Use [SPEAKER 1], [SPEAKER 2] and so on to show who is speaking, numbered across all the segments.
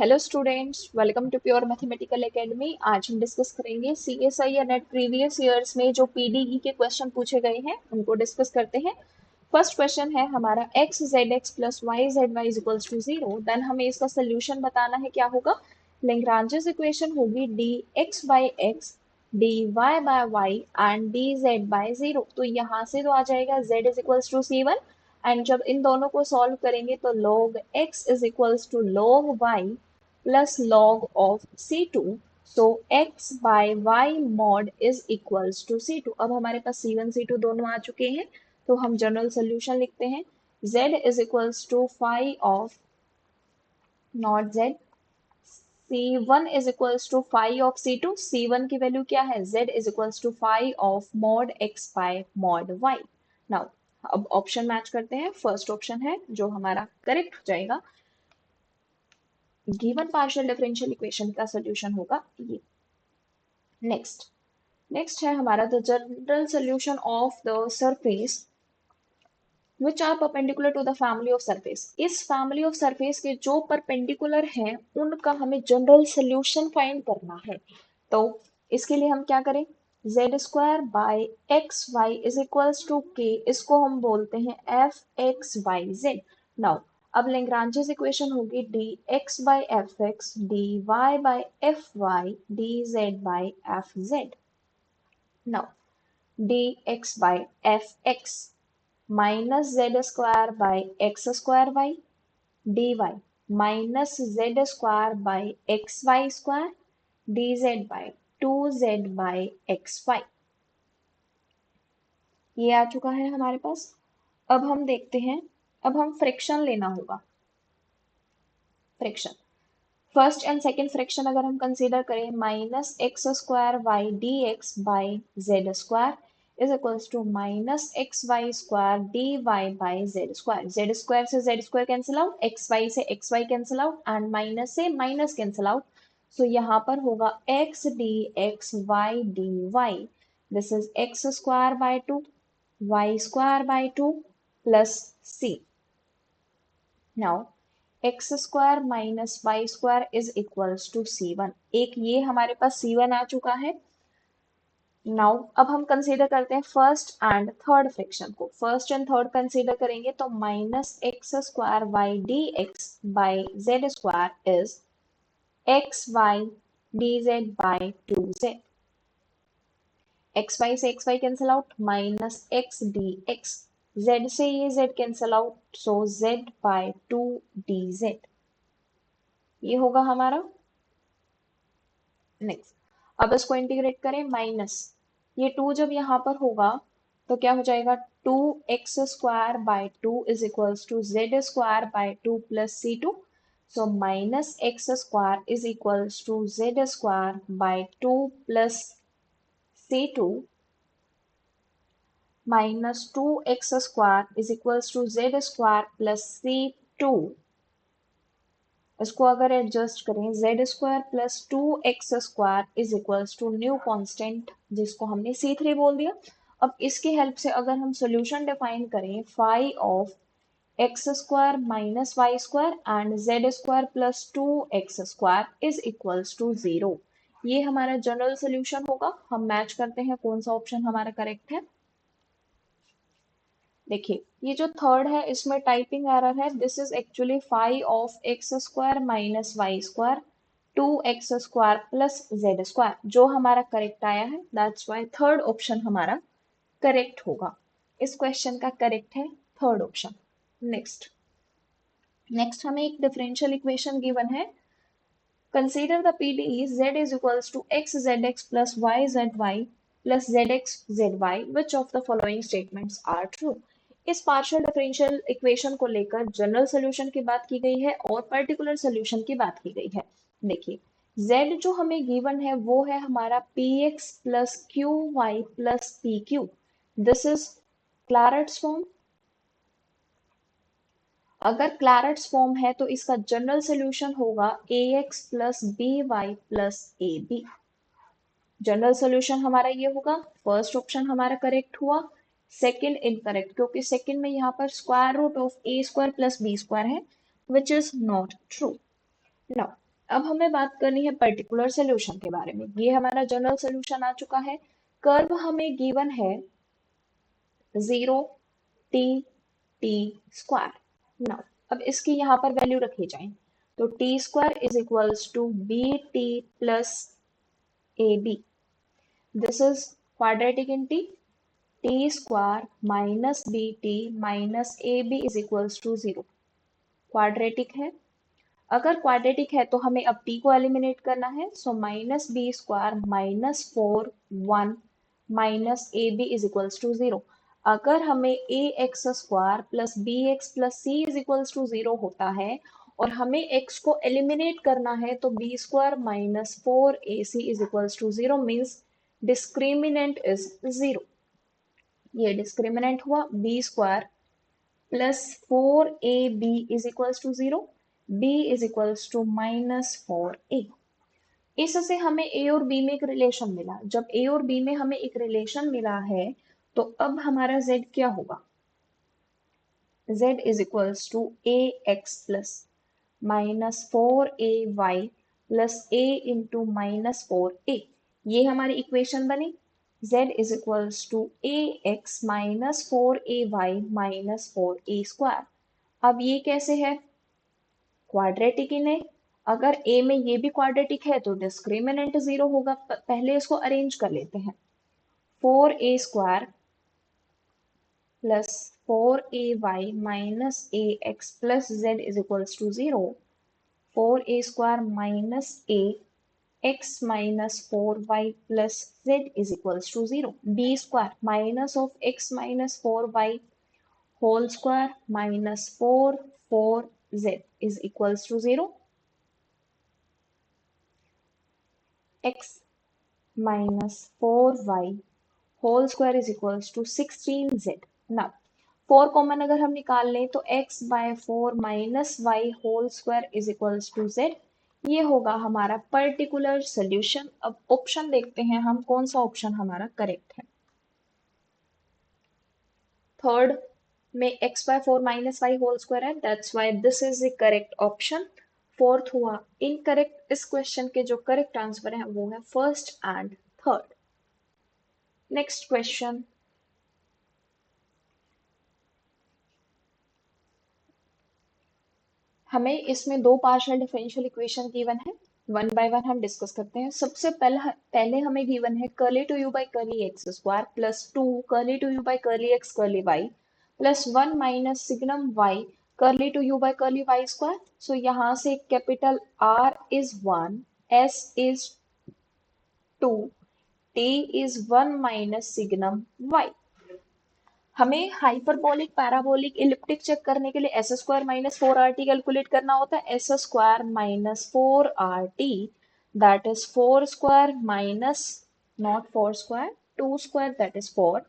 [SPEAKER 1] Hello students, welcome to pure mathematical academy. आज हम discuss करेंगे सीएसआई या नेट प्रीवियस ईयर्स में जो पीडीई के क्वेश्चन पूछे गए हैं उनको डिस्कस करते हैं। फर्स्ट क्वेश्चन है हमारा X Z X plus Y Z Y is equals to zero. Then हमें इसका सोल्यूशन बताना है। क्या होगा? लैग्रांजेस इक्वेशन होगी D x by x D Y by Y and D Z by zero. तो यहाँ से तो आ जाएगा z is equals to C one, and जब इन दोनों को सॉल्व करेंगे तो log x is equals to log y plus log of C2. So x by y mod is equals to C2। अब हमारे पास C1 C2 दोनों आ चुके हैं, तो हम जनरल सोल्यूशन लिखते हैं। Z is equals to phi of not Z, C1 is equals to phi of C2। C1 की वैल्यू क्या है? Z is equals to phi of mod x by mod y। Now अब option match करते हैं। First option है जो हमारा correct हो जाएगा। गिवन पार्शियल डिफरेंशियल इक्वेशन का सोल्यूशन होगा ये। नेक्स्ट है हमारा the general solution of the surface which are perpendicular to the family of surface. इस फैमिली ऑफ सरफेस के जो परपेंडिकुलर हैं उनका हमें जनरल सोल्यूशन फाइंड करना है। तो इसके लिए हम क्या करें? Z square by X Y is equals to K, इसको हम बोलते हैं F X Y Z. Now अब लैग्रांजेस इक्वेशन होगी D x by F X D Y by F Y D Z by F Z. Now D x by F X minus Z square by X square Y D Y minus Z square by X Y square D Z by 2z by X Y. ये आ चुका है हमारे पास। अब हम देखते हैं, अब हम फ्रैक्शन लेना होगा। Fraction first and second fraction अगर हम कंसीडर करें, minus x square Y d x by z square is equals to minus x Y square d Y by z square से z square cancel out, x y से x y cancel out and minus से minus cancel out. So यहाँ पर होगा x d x y D y, this is x square by two y square by two plus C. Now X square minus Y square is equals to C1। एक ये हमारे पास C1 आ चुका है। Now अब हम कंसीडर करते हैं फर्स्ट एंड थर्ड फ्रैक्शन को। फर्स्ट एंड थर्ड कंसीडर करेंगे तो minus x square Y d x by z square is x y D Z by two z. X y से x y cancel out, minus x d x, z से ये z cancel out, so z by two d z. ये होगा हमारा। Next अब इसको integrate करें, minus ये 2 जब यहाँ पर होगा तो क्या हो जाएगा? 2x square by 2 is equals to z square by 2 plus C2। So minus x square is equals to z square by 2 plus C2 minus 2x square is equals to z square plus C2। इसको अगर adjust करें, Z square plus 2x square is equals to new constant जिसको हमने C3 बोल दिया। अब इसकी help से अगर हम सॉल्यूशन डिफाइन करें, phi of x square minus Y square and z square plus 2x square is equals to zero. ये हमारा जनरल सोल्यूशन होगा। हम मैच करते हैं कौन सा ऑप्शन हमारा करेक्ट है। देखिए ये जो थर्ड है इसमें टाइपिंग एरर है। This is actually phi of x square minus Y square 2x square plus z square, जो हमारा करेक्ट आया है। दैट्स वाई थर्ड ऑप्शन हमारा करेक्ट होगा। इस क्वेश्चन का करेक्ट है थर्ड ऑप्शन। नेक्स्ट हमें एक डिफरेंशियल इक्वेशन गिवन है। Consider the PDE z is equals to x zx plus y zy plus zx zy, which of the following statements are true। इस partial differential equation को लेकर general solution की बात की गई है और पर्टिकुलर सोल्यूशन की बात की गई है। देखिए z जो हमें गिवन है वो है हमारा px plus q y plus p q. This is Clairaut's form. अगर क्लैरेट्स फॉर्म है तो इसका जनरल सोल्यूशन होगा ax plus b y plus a b. General solution हमारा ये होगा। फर्स्ट ऑप्शन हमारा करेक्ट हुआ, सेकंड इनकरेक्ट, क्योंकि सेकंड में यहाँ पर square root of a square plus b square है, which is not true. Now अब हमें बात करनी है पर्टिकुलर सोल्यूशन के बारे में। ये हमारा जनरल सोल्यूशन आ चुका है। कर्व हमें गिवन है 0 टी टी स्क्वायर। नाउ अब इसकी यहाँ पर वैल्यू रखी जाए तो t square is equals to b t plus a b. This is quadratic in t. T square minus b t minus a b is equals to 0। Quadratic है। अगर quadratic है तो हमें अब t को एलिमिनेट करना है। So minus b square minus 4 1 minus a b is equals to 0। अगर हमें a x square plus b x plus c is equals to 0 होता है और हमें x को एलिमिनेट करना है तो b square minus 4ac is equals to 0 means discriminant is 0। ये डिस्क्रिमिनेंट हुआ b square plus 4ab is equals to 0, b is equals to minus 4a। इससे हमें a और b में एक रिलेशन मिला। जब a और b में हमें एक रिलेशन मिला है तो अब हमारा z क्या होगा? z is equals to a x plus minus 4ay plus a into minus 4a। ये हमारी इक्वेशन बनी। z is equals to a x minus 4ay minus 4a square. अब ये कैसे है? क्वाड्रेटिक इन है। अगर a में ये भी क्वाड्रेटिक है तो डिस्क्रिमिनेंट 0 होगा। पहले इसको अरेंज कर लेते हैं। 4a square plus 4ay minus a x plus z is equals to 0। 4a square minus a x minus 4y plus z is equals to 0। b square minus of x minus 4y whole square minus 4 is equals to 0। x minus 4y whole square is equals to 16z। now 4 common अगर हम निकाल लें तो x by 4 minus y whole square is equals to z। ये होगा हमारा particular solution. अब option देखते हैं हम कौन सा ऑप्शन हमारा करेक्ट है। थर्ड में x by 4 minus y whole square है, that's why this is the correct option। Fourth हुआ इनकरेक्ट। इस क्वेश्चन के जो करेक्ट आंसर है वो है first and third. Next question, हमें इसमें दो पार्शियल डिफरेंशियल इक्वेशन गिवन है। वन बाय वन हम डिस्कस करते हैं। सबसे पहले हमें गिवन है curly two you by curly x square plus 2 curly two you by curly x curly y plus 1 minus signum y curly two you by curly y square. सो यहाँ से capital R is 1, S is 2, T is 1 minus signum y. हमें hyperbolic parabolic elliptic check करने के लिए S square minus 4RT calculate करना होता है। S square minus 4RT that is 4 square minus not 4 square 2 square that is 4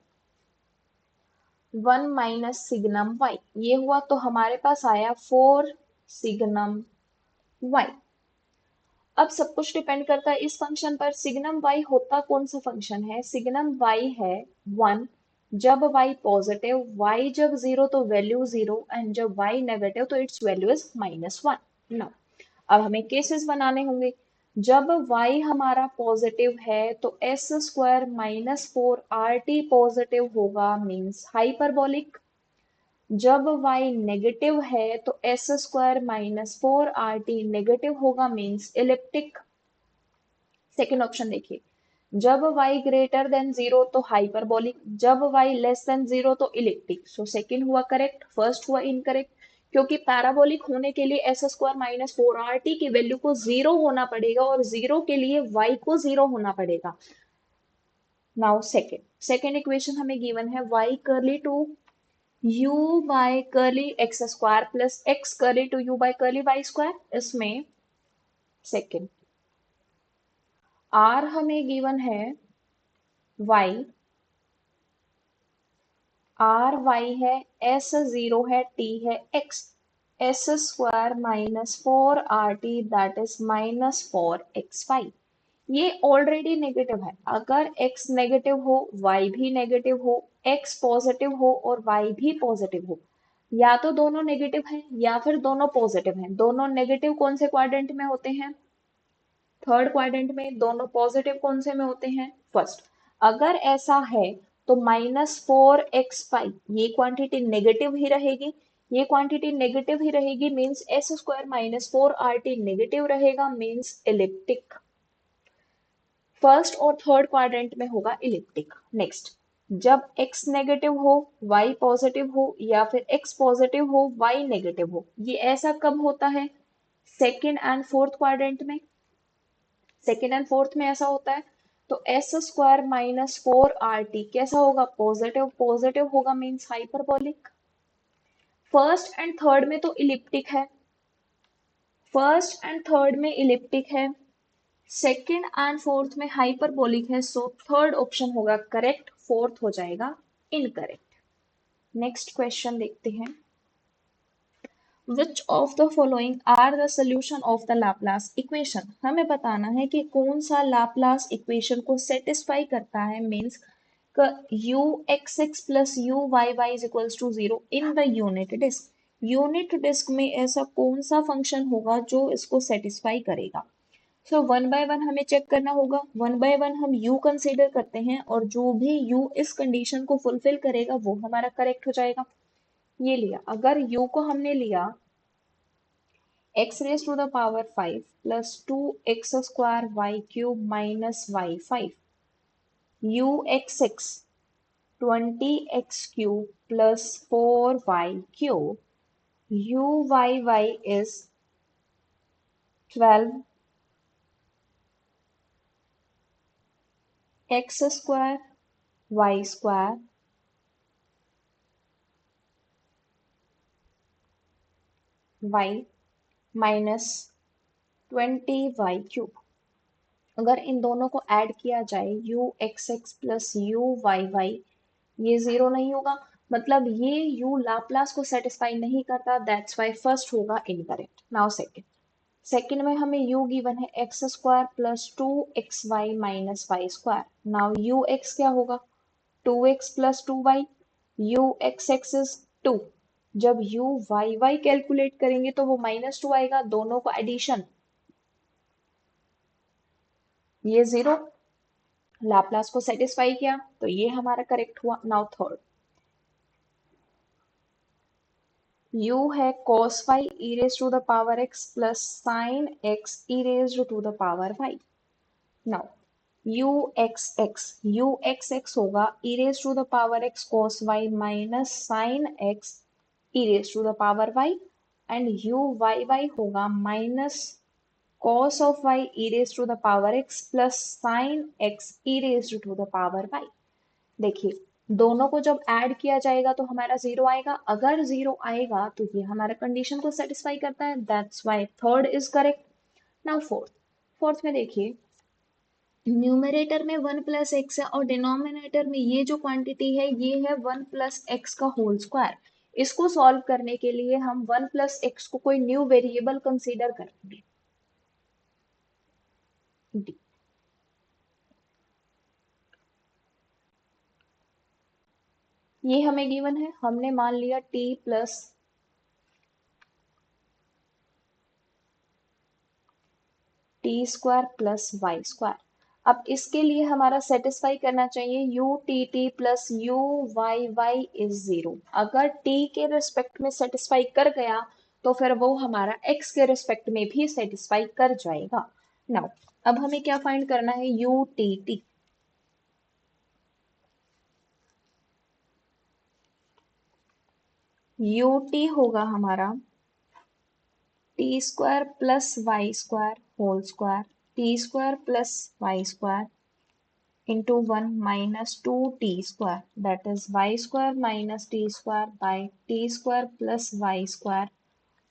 [SPEAKER 1] 1 minus signum y. ये हुआ तो हमारे पास आया 4 सिग्नम वाई। अब सब कुछ डिपेंड करता है इस फंक्शन पर। सिग्नम वाई होता कौन सा फंक्शन है? सिग्नम वाई है 1 जब y पॉजिटिव, y जब 0 तो वैल्यू 0 एंड जब y नेगेटिव तो इट्स वैल्यू इज -1। नाउ अब हमें केसेस बनाने होंगे। जब y हमारा पॉजिटिव है तो S square minus 4RT positive होगा मीन्स हाइपरबोलिक। जब y नेगेटिव है तो S square minus 4RT negative होगा मीन्स इलिप्टिक। सेकेंड ऑप्शन देखिए, जब y ग्रेटर देन 0 तो हाइपरबोलिक, जब y लेस देन 0 तो इलिप्टिक। सो सेकेंड हुआ करेक्ट, फर्स्ट हुआ इनकरेक्ट। क्योंकि पैराबोलिक होने के लिए एस स्क्वायर माइनस 4RT की वैल्यू को 0 होना पड़ेगा और 0 के लिए y को 0 होना पड़ेगा। नाउ सेकेंड इक्वेशन हमें गिवन है y curly two u by curly x square plus x curly two u by curly y square. इसमें सेकेंड r हमें गिवन है y, आर वाई है, एस 0 है, टी है x। S square minus 4RT that is minus 4x5। ये already negative है। अगर x negative हो, y भी नेगेटिव हो, x पॉजिटिव हो और y भी पॉजिटिव हो, या तो दोनों नेगेटिव हैं या फिर दोनों पॉजिटिव हैं। दोनों नेगेटिव कौन से क्वाड्रेंट में होते हैं? थर्ड क्वाड्रेंट में दोनों पॉजिटिव कौन से में होते हैं, फर्स्ट। अगर ऐसा है तो -4x5 ये क्वांटिटी नेगेटिव ही रहेगी, ये क्वांटिटी नेगेटिव ही रहेगी means S square -4rt negative रहेगा मींस इलिप्टिक। फर्स्ट और थर्ड क्वाड्रेंट में होगा इलिप्टिक। नेक्स्ट, जब x नेगेटिव हो y पॉजिटिव हो या फिर x पॉजिटिव हो y नेगेटिव हो, ये ऐसा कब होता है, सेकेंड एंड फोर्थ क्वाड्रेंट में। सेकेंड एंड फोर्थ में ऐसा होता है तो एस स्क्वायर -4rt कैसा होगा, पॉजिटिव, पॉजिटिव होगा means hyperbolic. First and third में तो इलिप्टिक है, फर्स्ट एंड थर्ड में इलिप्टिक है, सेकेंड एंड फोर्थ में हाइपरबोलिक है, सो थर्ड ऑप्शन होगा करेक्ट, फोर्थ हो जाएगा इनकरेक्ट। नेक्स्ट क्वेश्चन देखते हैं, Which of the following are the solution of the Laplace equation? हमें बताना है कि कौन सा Laplace equation को सेटिस्फाई करता है, means u x x plus u y y is equals to 0 in the unit disk। Unit disk में ऐसा कौन सा फंक्शन होगा जो इसको सेटिस्फाई करेगा। सो वन बाय वन हमें चेक करना होगा, वन बाय वन हम u कंसीडर करते हैं और जो भी u इस कंडीशन को फुलफिल करेगा वो हमारा करेक्ट हो जाएगा। ये लिया, अगर u को हमने लिया x raised to the power 5 plus 2x square y cube minus y5, uxx 20x cube plus 4y cube, uyy is 12x square y square y minus 20y cube. अगर इन दोनों को ऐड किया जाए u x x plus u Y y, ये zero नहीं होगा, मतलब ये u लाप्लास को सेटिस्फाई नहीं करता, दैट्स वाई फर्स्ट होगा इनकरेक्ट। नाउ सेकंड, सेकंड में हमें u गिवन है x square plus 2xy minus Y square. Now u x क्या होगा, 2x plus 2y, u x x is 2। जब u वाई वाई कैलकुलेट करेंगे तो वो -2 आएगा, दोनों को एडिशन, ये जीरो लाप्लास को सेटिस्फाई किया तो ये हमारा करेक्ट हुआ। नाउ थर्ड, u है cos phi e raise to the power x plus sine x e raise to the power y। Now u x x होगा e raise to the power x cos y minus sine x e raise to the power y, and u y y होगा minus cos of y e raised to the power x plus sin x e raised to the power y। देखिए, दोनों को जब add किया जाएगा तो हमारा zero आएगा, अगर जीरो आएगा तो ये हमारा कंडीशन को सेटिस्फाई करता है, that's why third is correct. Now fourth, fourth में देखिए, न्यूमरेटर में 1 प्लस एक्स है और डिनोमिनेटर में ये जो क्वांटिटी है ये है 1 प्लस एक्स का होल स्क्वायर। इसको सॉल्व करने के लिए हम 1 प्लस एक्स को कोई न्यू वेरिएबल कंसीडर करेंगे, डी। ये हमें गिवन है, हमने मान लिया t plus t square plus Y square. अब इसके लिए हमारा सेटिस्फाई करना चाहिए u t t plus u y y is zero. अगर t के रिस्पेक्ट में सेटिस्फाई कर गया तो फिर वो हमारा x के रिस्पेक्ट में भी सेटिस्फाई कर जाएगा। नाउ अब हमें क्या फाइंड करना है, u t t। u t होगा हमारा t square plus Y square whole square, t square plus Y square into 1 minus 2t square, that is y square minus t square by T square plus Y square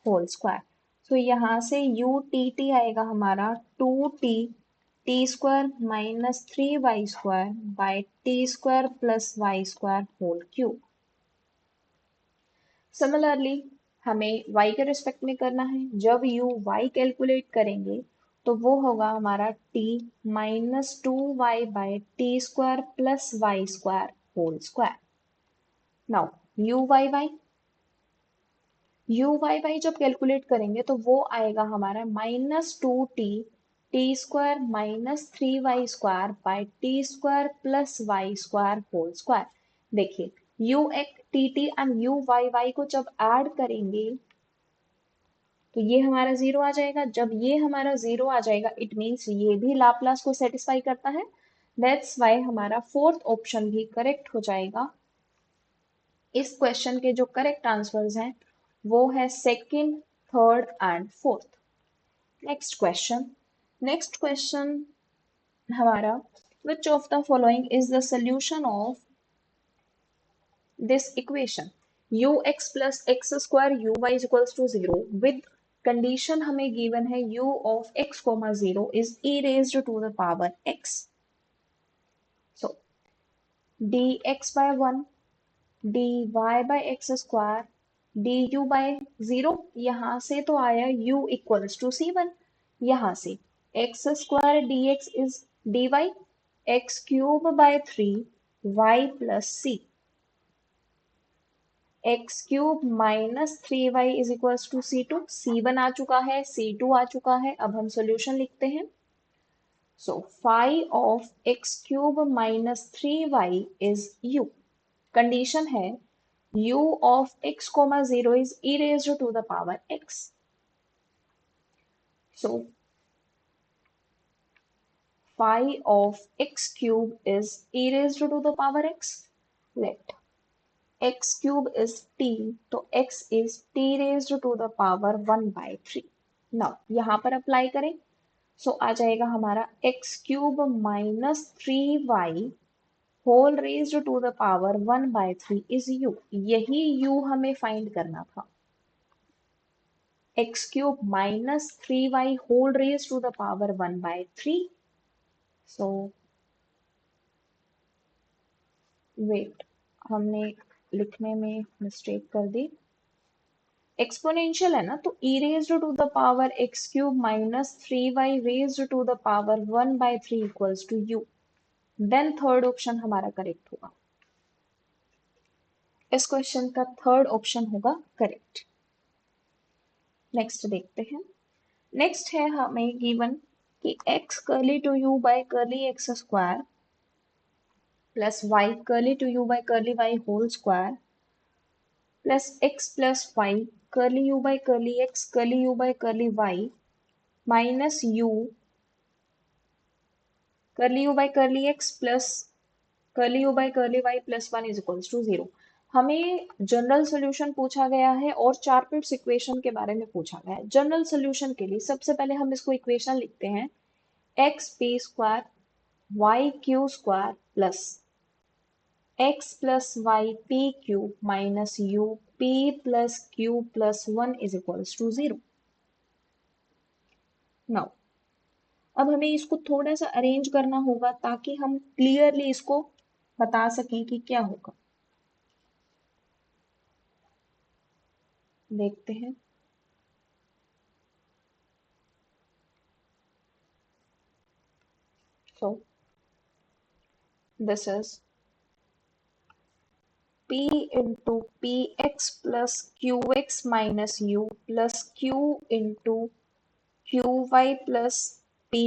[SPEAKER 1] whole square. तो यहाँ से u t t आएगा हमारा 2t T square minus 3y square by T square plus Y square whole cube. Similarly हमें y के respect में करना है, जब u y कैलकुलेट करेंगे तो वो होगा हमारा t minus 2y by T square plus Y square whole square. Now u y y जब कैलकुलेट करेंगे तो वो आएगा हमारा -2t T square minus 3y² by T square plus y² whole square. देखिए U X T T and U Y Y को जब add करेंगे तो ये हमारा जीरो आ जाएगा। जब ये हमारा जीरो आ जाएगा इट मीन्स ये भी लाप्लास को सेटिस्फाई करता है। दैट्स वाई हमारा फोर्थ ऑप्शन भी करेक्ट हो जाएगा। इस क्वेश्चन के जो करेक्ट आंसर्स हैं वो है second, third and fourth. Next question हमारा which of the following is the solution of this equation ux plus x square uy is equals to 0 with condition हमें given है u of x comma 0 is e raised to the power x. So dx by 1 dy by x square du by 0 यहाँ से तो आया u equals to c1, यहाँ से x square dx is dy x cube by 3 y plus c x cube minus 3y is equals to c2 c1 आ चुका है c2 आ चुका है। अब हम सॉल्यूशन लिखते हैं। So phi of x cube minus 3y is u। Condition है u of x comma 0 is e raised to the power x. So 5 of x cube is e raised to the power x. Let x cube is t, तो x is t raised to the power 1 by 3. Now यहाँ पर apply करें सो आ जाएगा हमारा x cube minus 3y whole raised to the power 1 by 3 is u। यही u हमें find करना था। x cube minus 3y whole raised to the power 1 by 3। So wait, हमने लिखने में मिस्टेक कर दी। एक्सपोनेंशियल है ना, तो e raised to the power x cube minus 3y raised to the power 1 by 3 equals to u। Then third option हमारा correct होगा। इस क्वेश्चन का थर्ड ऑप्शन होगा करेक्ट। नेक्स्ट देखते हैं। नेक्स्ट है हमें गिवन कि x curly two u by curly x square plus y curly two u by curly y whole square plus x plus y curly u by curly x curly u by curly y minus u curly u by curly x plus curly u by curly y plus 1 is equals to 0। हमें general solution पूछा गया है और Charpit's equation के बारे में पूछा गया है। जनरल सॉल्यूशन के लिए सबसे पहले हम इसको इक्वेशन लिखते हैं x p square y q square plus x plus y p cube minus u p plus q plus 1 is equals to 0। Now अब हमें इसको थोड़ा सा अरेंज करना होगा ताकि हम क्लियरली इसको बता सकें कि क्या होगा। देखते हैं। So this is p into px plus qx minus u plus q into qy plus py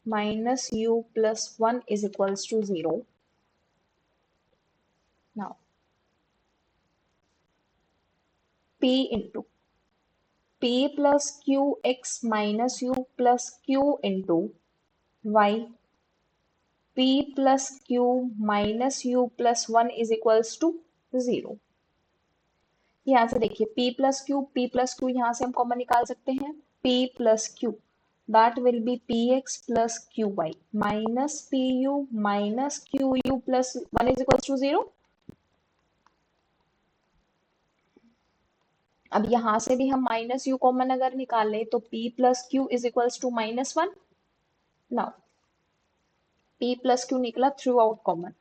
[SPEAKER 1] minus u plus 1 is equals to 0. Now p into p plus qx minus u plus q into y p plus q minus u plus 1 is equals to 0। यहाँ से देखिए p plus q यहाँ से हम common निकाल सकते हैं p plus q that will be px plus qy minus pu minus qu plus 1 is equals to 0। अब यहाँ से भी हम माइनस u कॉमन अगर निकाल ले तो p plus q is equals to minus 1। Now p plus q निकला थ्रू आउट कॉमन,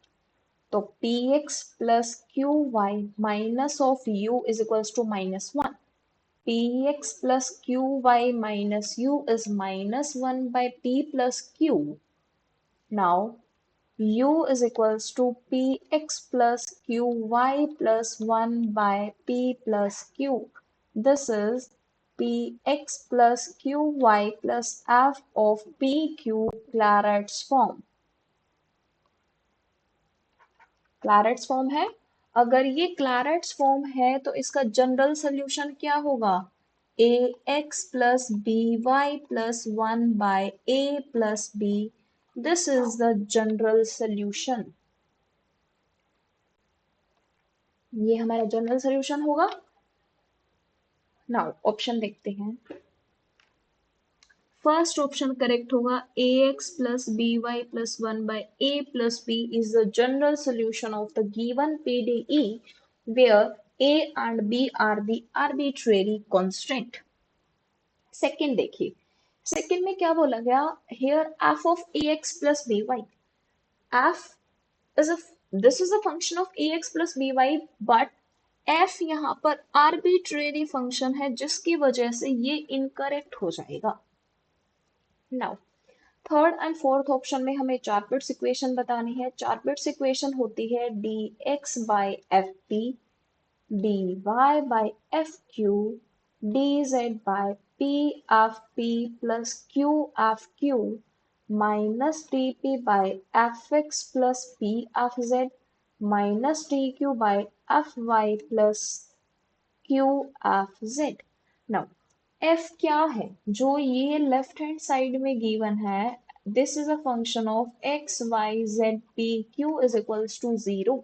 [SPEAKER 1] तो px plus qy minus of u is equals to minus 1। px plus qy minus u is minus 1 by p plus q. Now u is equals to px plus qy plus 1 by p plus q. This is px plus qy plus f of pq Clairaut's form. Clairaut's form है। अगर ये Clairaut's form है तो इसका general solution क्या होगा? ax plus by plus 1 by a plus b. This is the general solution. ये हमारा जनरल सोल्यूशन होगा। नाउ ऑप्शन देखते हैं। फर्स्ट ऑप्शन करेक्ट होगा, ax plus by plus 1 by a plus b is the general solution of the given PDE where a and b are the arbitrary constant. Second देखिए, second में क्या बोला गया? here f of ax plus by, f is a this is a function of ax plus by, but f यहाँ पर arbitrary function है जिसकी वजह से ये इनकरेक्ट हो जाएगा। Now third and fourth option में हमें चार बिट्स इक्वेशन बतानी है। चार बिट्स इक्वेशन होती है dx by ft, dy by fq, dz by pfp plus qfq minus dp by fx plus pfz minus dq by fy plus qfz। Now f क्या है? जो ये लेफ्ट हैंड साइड में गिवन है, this is a function of x y z p q is equals to 0।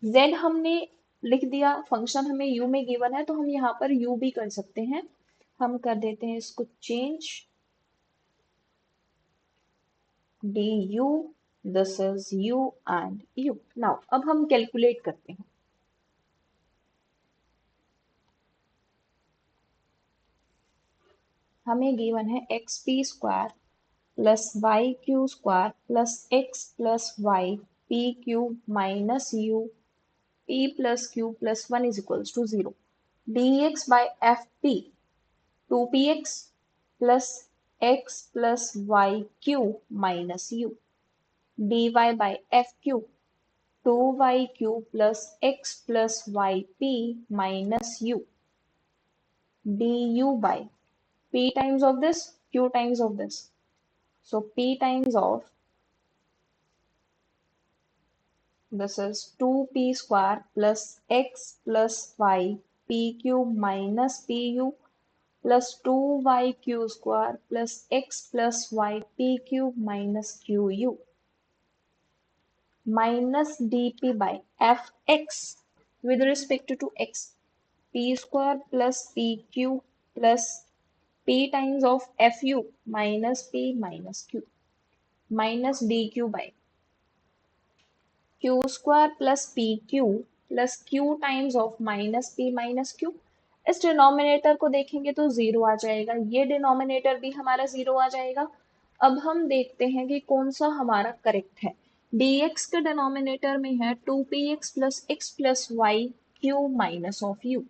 [SPEAKER 1] z हमने लिख दिया, function हमें u में गिवन है तो हम यहाँ पर u भी कर सकते हैं। हम कर देते हैं इसको change, du, this is u and u। Now अब हम कैलकुलेट करते हैं। हमें गिवन है x p square plus y q square plus x plus y p q minus u p plus q plus 1 is equals to 0। D x by f p 2px plus x plus y q minus u, d Y by f q 2yq plus x plus y p minus you, du by p times of this, q times of this. So p times of this is 2p square plus x plus y p cube minus pu plus 2yq square plus x plus y p cube minus qu minus dp by fx with respect to x, p square plus pq plus p times of fu minus p minus q minus dq by q square plus pq plus q times of minus p minus q। इस denominator को देखेंगे तो zero आ जाएगा, ये denominator भी हमारा zero आ जाएगा। अब हम देखते हैं कि कौन सा हमारा करेक्ट है। dx के डिनोमिनेटर में है 2px plus x plus y q minus of u.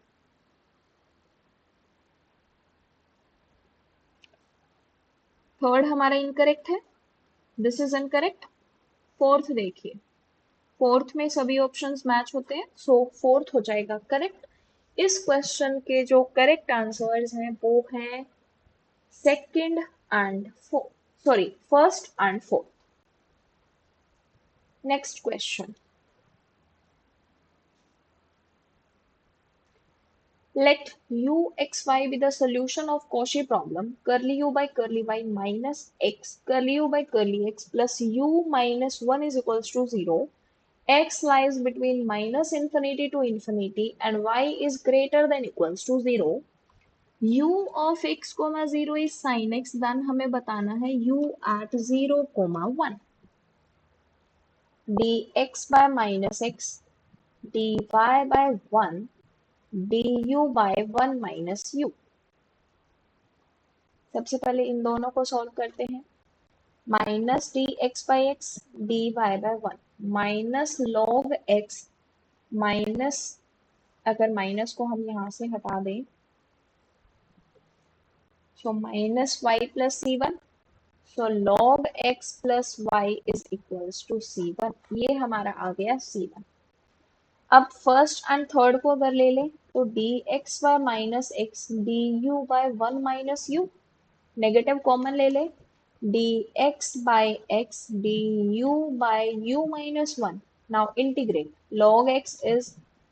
[SPEAKER 1] Third हमारा इनकरेक्ट है, दिस इज इनकरेक्ट। फोर्थ देखिए, फोर्थ में सभी ऑप्शंस मैच होते हैं, सो फोर्थ हो जाएगा करेक्ट। इस क्वेश्चन के जो करेक्ट आंसर्स हैं वो हैं second and fourth, sorry first and fourth. Next question, let uxy be the solution of Cauchy problem curly u by curly y minus x curly u by curly x plus u minus 1 is equals to 0. X lies between minus infinity to infinity and y is greater than equals to 0. u of x comma 0 is sin x, then हमें बताना है u at 0 comma 1। dx by minus x dy by 1 du by 1 minus u। सबसे पहले इन दोनों को solve करते हैं। Minus d x by x D Y by 1 minus log x minus, अगर माइनस को हम यहाँ से हटा दें so minus y plus c one, so log x plus y is equals to C one. ये हमारा आ गया सी वन। अब फर्स्ट एंड थर्ड को अगर ले लें तो d x by minus x d u by one minus u, negative common ले लें, d x by x d u by u minus one. Now integrate, log x is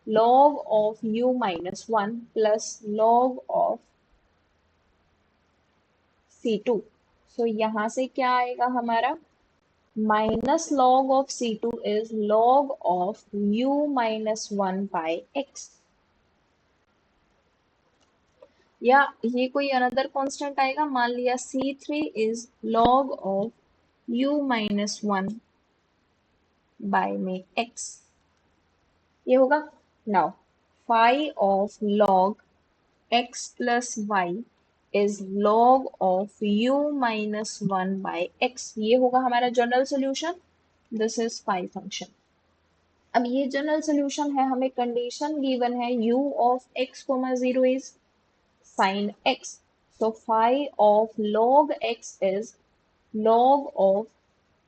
[SPEAKER 1] log of u minus 1 plus log of c2. सो यहाँ से क्या आएगा हमारा, minus log of c2 is log of u minus one by x. या ये कोई another constant आएगा, मान लिया c3 is log of u minus one by में x, ये होगा. Now phi of log x plus y is log of u minus one by x, ये होगा हमारा general solution. This is phi function. अब ये जनरल सोल्यूशन है, हमें कंडीशन गिवन है u of x comma zero is sin x. So phi of log x is log of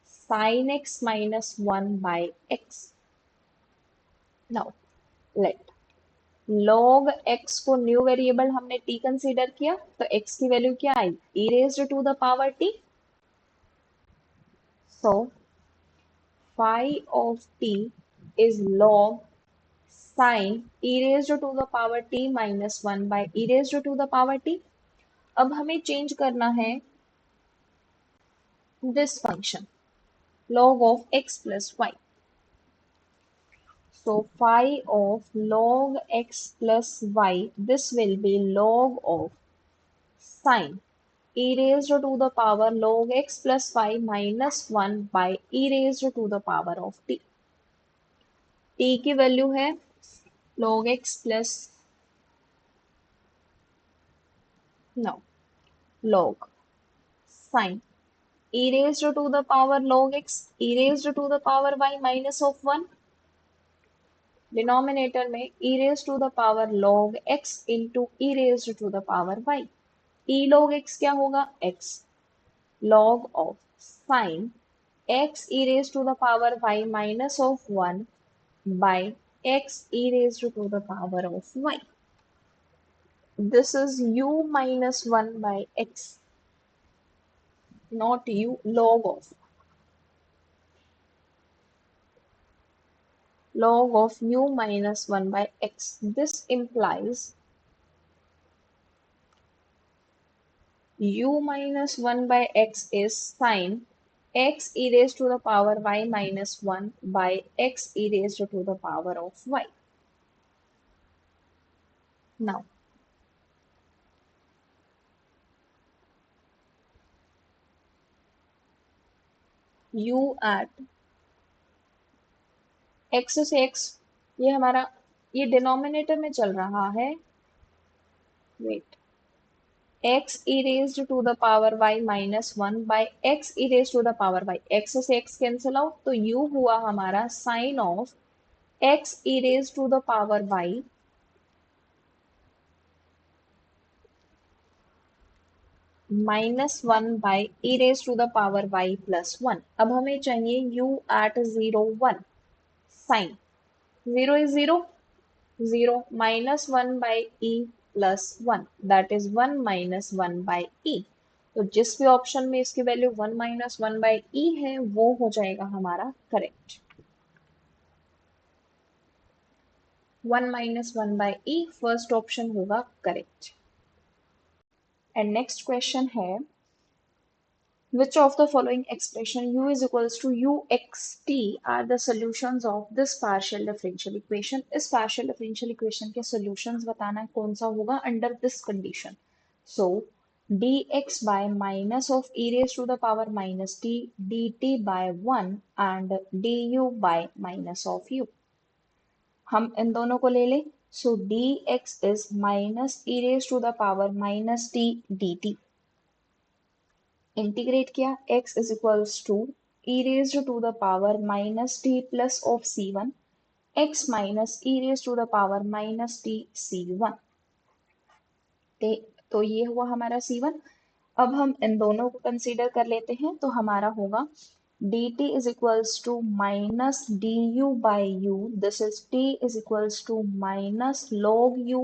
[SPEAKER 1] sin x minus 1 by x. Now let log x को new variable हमने t consider किया, तो x की value क्या आई, e raised to the power t. So phi of t is log sin e raised to the power t minus 1 by e raised to the power t. अब हमें change करना है this function log of x plus y. So phi of log x plus y, this will be log of sin e raised to the power log x plus y minus 1 by e raised to the power of t. t की value है log x plus no log sin e raised to the power log x e raised to the power y minus of 1, denominator में e raised to the power log x into e raised to the power y. e log x क्या होगा, x log of sin x e raised to the power y minus of 1 by x e raised to the power of y. This is u minus 1 by x, not u, log of u minus 1 by x. This implies u minus 1 by x is sin x e raised to the power y minus 1 by x e raised to the power of y. Now u at x से x, ये हमारा ये denominator में चल रहा है, wait, x e raised to the power y minus 1 by x e raised to the power y, x से x cancel out, तो u हुआ हमारा sine of x e raised to the power y minus one by E raise to the power y plus one. अब हमें चाहिए u at 0 1, sine 0 is 0, 0 minus one by E plus one, that is 1 minus one by E. तो जिस भी option में इसकी value 1 minus one by E है वो हो जाएगा हमारा correct. 1 minus one by E first option होगा करेक्ट. एंड नेक्स्ट क्वेश्चन है, which of the following expression u is equals to uxt are the solutions of this partial differential equation. इस partial differential equation के solutions बताना है कौन सा होगा under this condition. So dx by minus of e raised to the power minus t dt by 1 and du by minus of u. हम इन दोनों को ले लें. So dx is minus e raised to the power minus t dt. Integrate किया, x is equals to e raised to the power minus t plus of c1 x minus e raised to the power minus t c1. तो ये हुआ हमारा c1. अब हम इन दोनों को consider कर लेते हैं, तो हमारा होगा dt is equals to minus du by u. This is t is equals to minus log u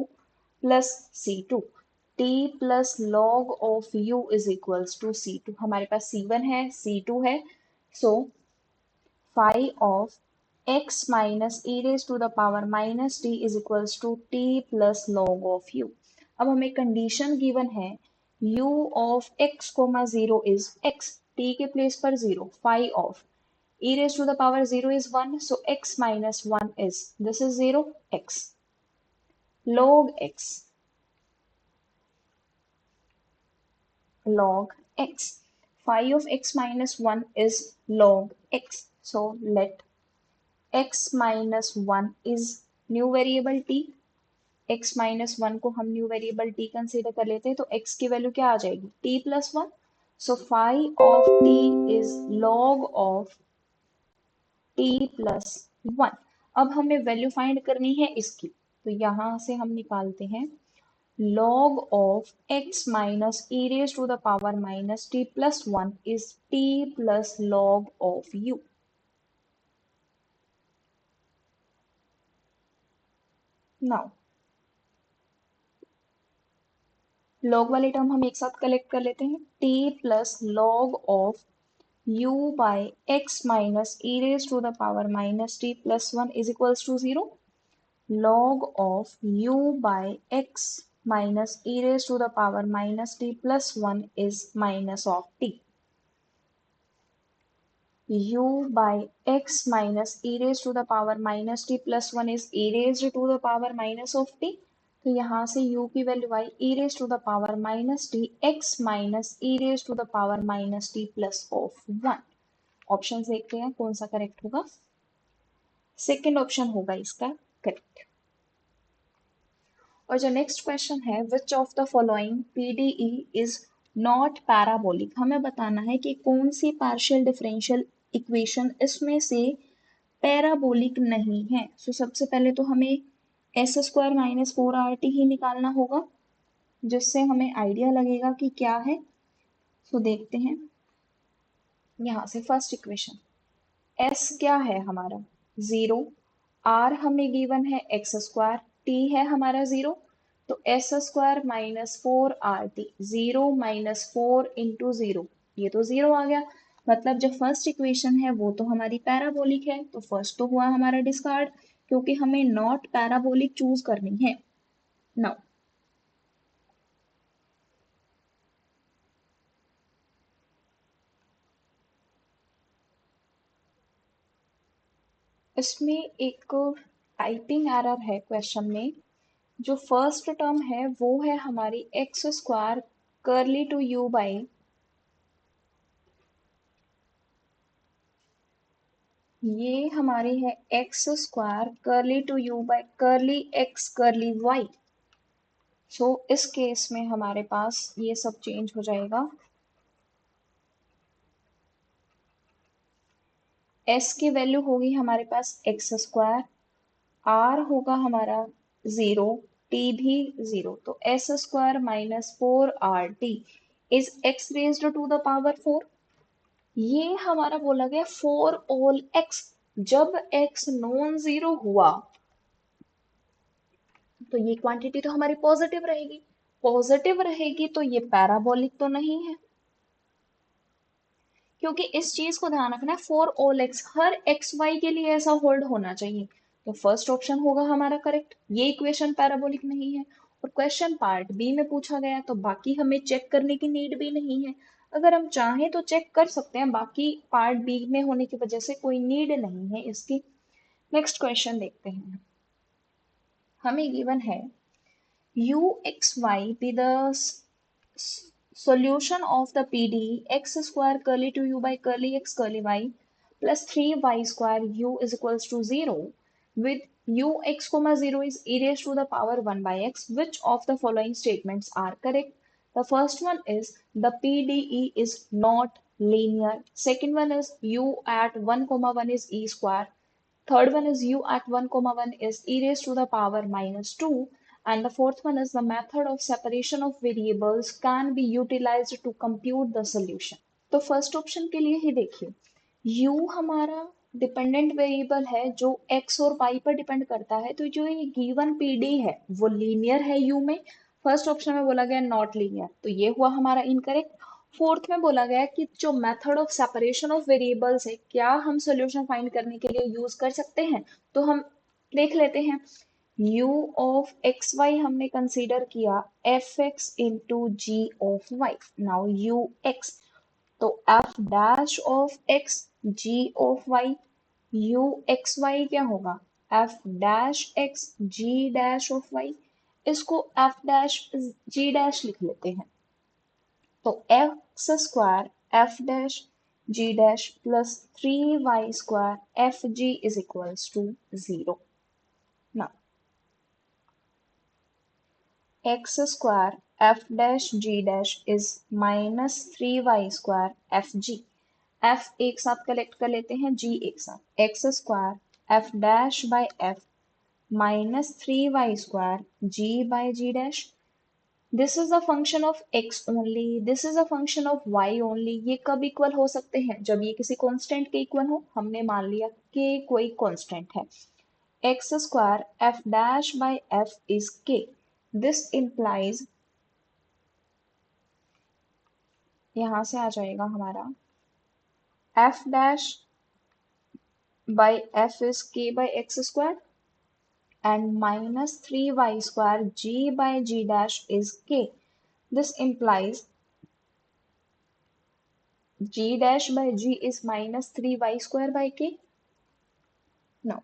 [SPEAKER 1] plus c2. t plus log of u is equals to c2. हमारे पास c1 है, c2 है. So phi of x minus e raised to the power minus t is equals to t plus log of u. अब हमें condition given है u of x, 0 is x, t के place पर 0, phi of e raised to the power 0 is 1, so x minus 1 is, this is 0, x, log x, log x, phi of x minus 1 is log x, so let x minus 1 is new variable t. x minus 1 को हम new variable t consider कर लेते हैं तो x की value क्या आ जाएगी, t plus 1. So phi of t is log of t plus 1. अब हमें वैल्यू फाइंड करनी है इसकी, तो यहां से हम निकालते हैं log of x minus e raised to the power minus t plus 1 is t plus log of u. Now log वाले टर्म हम एक साथ कलेक्ट कर लेते हैं, t plus log of u by x minus e raised to the power minus t plus 1 is equals to 0. log of u by x minus e raised to the power minus t plus 1 is minus of t. u by x minus e raised to the power minus t plus 1 is e raised to the power minus of t. तो यहाँ से u की value आई e raise to the power minus t x minus e raise to the power minus t plus of 1. Option देखते हैं कौन सा correct होगा. सेकेंड ऑप्शन होगा इसका करेक्ट. और जो नेक्स्ट क्वेश्चन है, विच of the following PDE is not parabolic. हमें बताना है कि कौन सी पार्शियल डिफरेंशियल इक्वेशन इसमें से पैराबोलिक नहीं है. सो सबसे पहले तो हमें एस स्क्वायर माइनस 4RT ही निकालना होगा, जिससे हमें आइडिया लगेगा कि क्या है. सो देखते हैं यहाँ से फर्स्ट इक्वेशन, s क्या है हमारा 0, r हमें गिवन है x स्क्वायर, t है हमारा 0, तो s square minus 4RT, 0 minus 4 into 0, ये तो 0 आ गया. मतलब जो फर्स्ट इक्वेशन है वो तो हमारी पैराबोलिक है, तो फर्स्ट तो हुआ हमारा डिस्कार्ड, क्योंकि हमें नॉट पैराबोलिक चूज करनी है. नाउ इसमें एक टाइपिंग एरर है क्वेश्चन में. जो फर्स्ट टर्म है वो है हमारी X square curly two you by, ये हमारी है x square curly two you by curly x curly Y. So इस केस में हमारे पास ये सब चेंज हो जाएगा. s की वैल्यू होगी हमारे पास एक्स स्क्वायर, r होगा हमारा 0, t भी 0, तो S square minus 4RT is x raised to the power 4. ये हमारा बोला गया फॉर ऑल x. जब x नॉन जीरो हुआ तो ये क्वांटिटी तो हमारी पॉजिटिव रहेगी. पॉजिटिव रहेगी तो ये पैराबोलिक तो नहीं है, क्योंकि इस चीज को ध्यान रखना है फॉर ऑल x, हर एक्स वाई के लिए ऐसा होल्ड होना चाहिए. तो फर्स्ट ऑप्शन होगा हमारा करेक्ट, ये इक्वेशन पैराबोलिक नहीं है. और क्वेश्चन पार्ट बी में पूछा गया तो बाकी हमें चेक करने की नीड भी नहीं है. अगर हम चाहें तो चेक कर सकते हैं, बाकी पार्ट बी में होने की वजह से कोई नीड नहीं है इसकी. नेक्स्ट क्वेश्चन देखते हैं. हमें गिवन है uxy be the solution of the PDE x square curly to u by curly x curly y plus 3y square u is equals to 0 with ux comma 0 is e raised to the power 1 by x. Which of the following statements are correct? The first one is the PDE is not linear. Second one is u at 1 comma 1 is e square. Third one is u at 1 comma 1 is e raised to the power minus 2. And the fourth one is the method of separation of variables can be utilized to compute the solution. तो first option के लिए ही देखिए, u हमारा dependent variable है जो x और y पर depend करता है, तो जो ये गिवन पीडी है वो लीनियर है u में। फर्स्ट ऑप्शन में बोला गया नॉट लीनियर, तो ये हुआ हमारा इनकरेक्ट। फोर्थ में बोला गया कि जो method of separation of variables है, क्या हम सॉल्यूशन फाइंड करने के लिए यूज कर सकते हैं, तो हम देख लेते हैं। u ऑफ एक्स वाई हमने कंसीडर किया f x into g of y. Now u x, तो f dash of x g of y, u x y क्या होगा, f dash x g dash of y. इसको f dash g dash लिख लेते हैं, तो x square f dash g dash plus 3y square f g is equals to 0। ना x square f dash g dash is minus 3y square f ji. F एक साथ collect कर लेते हैं, जी एक साथ, x square f dash by F minus 3y square ji bye ji dash. This is a function of x only, this is a function of y only. ये कब equal हो सकते हैं, जब ये किसी कांस्टेंट के इक्वल हो। हमने मान लिया कि कोई कांस्टेंट है। X square f dash by f is k। This implies, यहां से आ जाएगा हमारा f dash by f is k by x square and minus 3y square g by g dash is k. This implies g dash by g is minus 3y square by k. Now,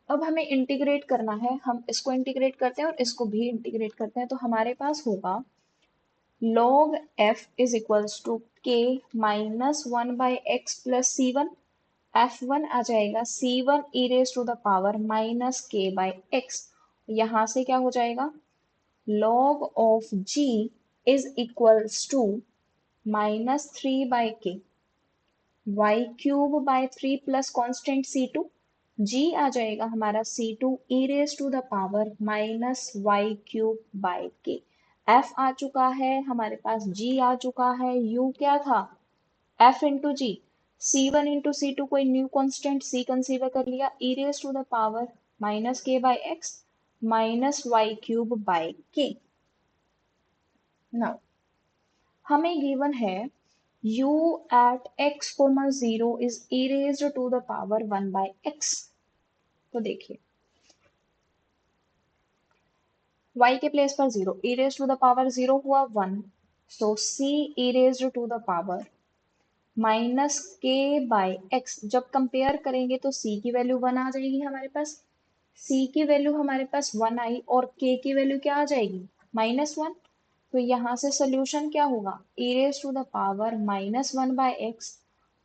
[SPEAKER 1] अब हमें integrate करना है, हम इसको integrate करते हैं और इसको भी इंटीग्रेट करते हैं, तो हमारे पास होगा log f is equals to k minus 1 by x plus c1। f1 आ जाएगा c1 e raised to the power minus k by x। यहाँ से क्या हो जाएगा, log of g is equals to minus 3 by k y cube by 3 plus constant c2। g आ जाएगा हमारा c2 e raised to the power minus y cube by k। f आ चुका है हमारे पास, g आ चुका है, u क्या था f इंटू जी। c1 into c2 कोई न्यू कांस्टेंट c कंसीडर कर लिया, e raised to the power minus k by x minus y cube by k। Now हमें गिवन है u at x, 0 is e raised to the power 1 by x। तो देखिए y के place पर 0, e raised to the power 0 हुआ 1, so c e raised to the power minus k by x। जब compare करेंगे तो c की value 1 आ जाएगी हमारे पास, c की वैल्यू हमारे पास 1 आई और k की वैल्यू क्या आ जाएगी, -1। तो यहाँ से सोल्यूशन क्या होगा, e raise to the power -1 by x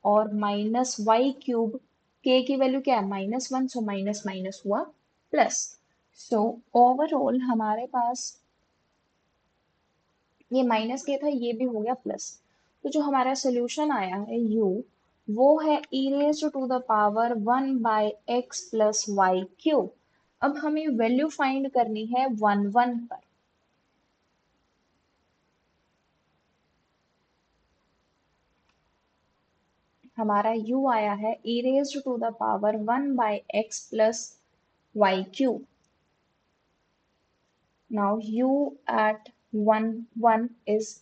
[SPEAKER 1] और माइनस वाई क्यूब, k की वैल्यू क्या है -1, सो माइनस माइनस हुआ प्लस। सो ओवरऑल हमारे पास ये माइनस के था, ये भी हो गया प्लस। तो जो हमारा सोल्यूशन आया है u, वो है e raise to the power 1 by x plus y cube. अब हमें वैल्यू फाइंड करनी है 1 1 पर। हमारा u आया है e raise to the power 1 by x plus y cube. Now u at 1 1 is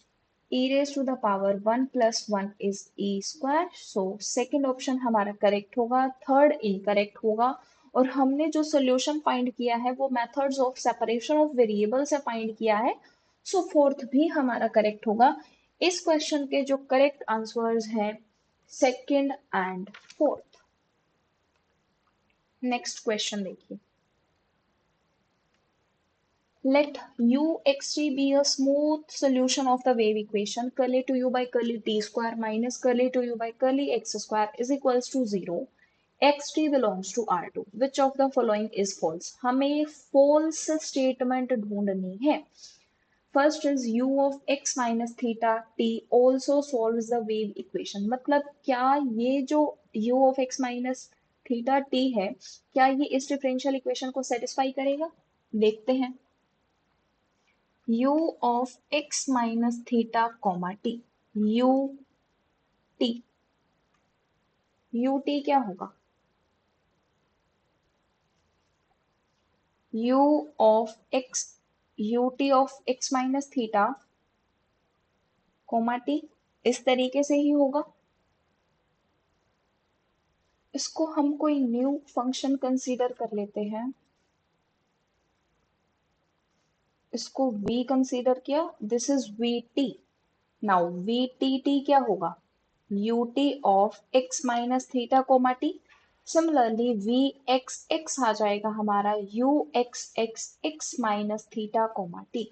[SPEAKER 1] e raised to the power 1 plus 1 is e square। so second option हमारा correct होगा, थर्ड इनकरेक्ट होगा। और हमने जो सोल्यूशन फाइंड किया है वो methods of separation of variable से फाइंड किया है, सो फोर्थ भी हमारा करेक्ट होगा। इस क्वेश्चन के जो करेक्ट आंसर्स हैं second and fourth. Next question देखिए, let uxt be a smooth solution of the wave equation curly to u by curly t square minus curly to u by curly x square is equals to 0। xt belongs to R2। Which of the following is false? हमें false statement ढूंढनी है। First is u of x minus theta t also solves the wave equation। मतलब क्या ये जो u of x minus theta t है, क्या ये इस डिफरेंशियल इक्वेशन को सेटिस्फाई करेगा, देखते हैं। u of x minus theta comma t, u t, U T क्या होगा, u of x, you T of x minus theta comma T, इस तरीके से ही होगा। इसको हम कोई न्यू फंक्शन कंसीडर कर लेते हैं, इसको v कंसीडर किया, this is V T. Now V T T क्या होगा, U T of x minus theta comma T. Similarly V x X आ जाएगा हमारा U x X X minus theta comma T.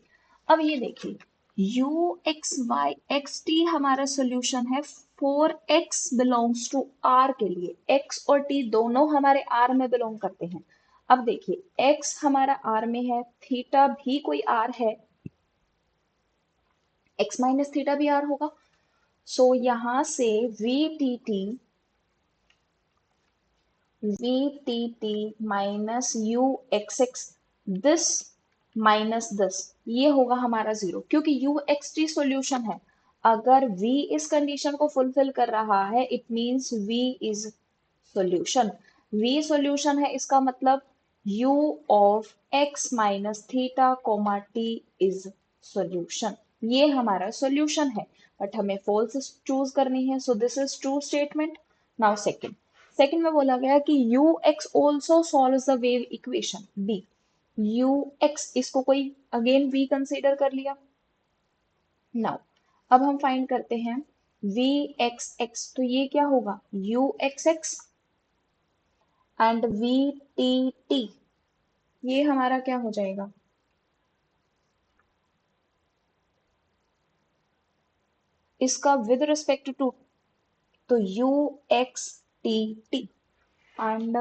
[SPEAKER 1] अब ये देखिए u x y x t हमारा solution है for x belongs to r के लिए, x और t दोनों हमारे r में बिलोंग करते हैं। अब देखिए x हमारा r में है, थीटा भी कोई r है, x माइनस थीटा भी r होगा। सो यहां से VTT minus you x x, this minus this, ये होगा हमारा जीरो, क्योंकि यू एक्स टी सोल्यूशन है। अगर V इस कंडीशन को फुलफिल कर रहा है, it means V is solution. V solution है, इसका मतलब U of x minus theta coma t is solution. ये हमारा सोल्यूशन है, बट हमें फॉल्स चूज करनी है, so this is true statement. Now second में बोला गया कि ux also solves the wave equation b। ux इसको कोई अगेन v कंसीडर कर लिया। नाउ अब हम फाइंड करते हैं vxx, तो ये क्या होगा uxx एंड vtt, ये हमारा क्या हो जाएगा, इसका विद रिस्पेक्ट टू, तो uxtt एंड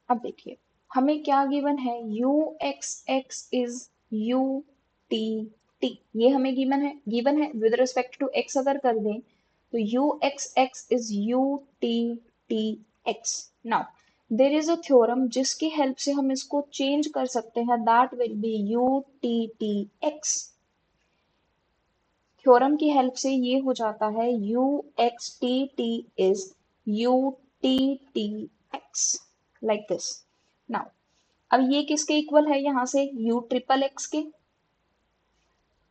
[SPEAKER 1] अब देखिए हमें क्या गिवन है, you x x is you t T, ये हमें गिवन है विद रिस्पेक्ट टू एक्स अगर कर दें तो you x x is you t T x. Now there is a theorem जिसकी हेल्प से हम इसको चेंज कर सकते हैं, that will be you t T x. Theorem की हेल्प से ये हो जाता है you X T t is you t T x, like this. Now अब ये किसके इक्वल है, यहां से u ट्रिपल एक्स के,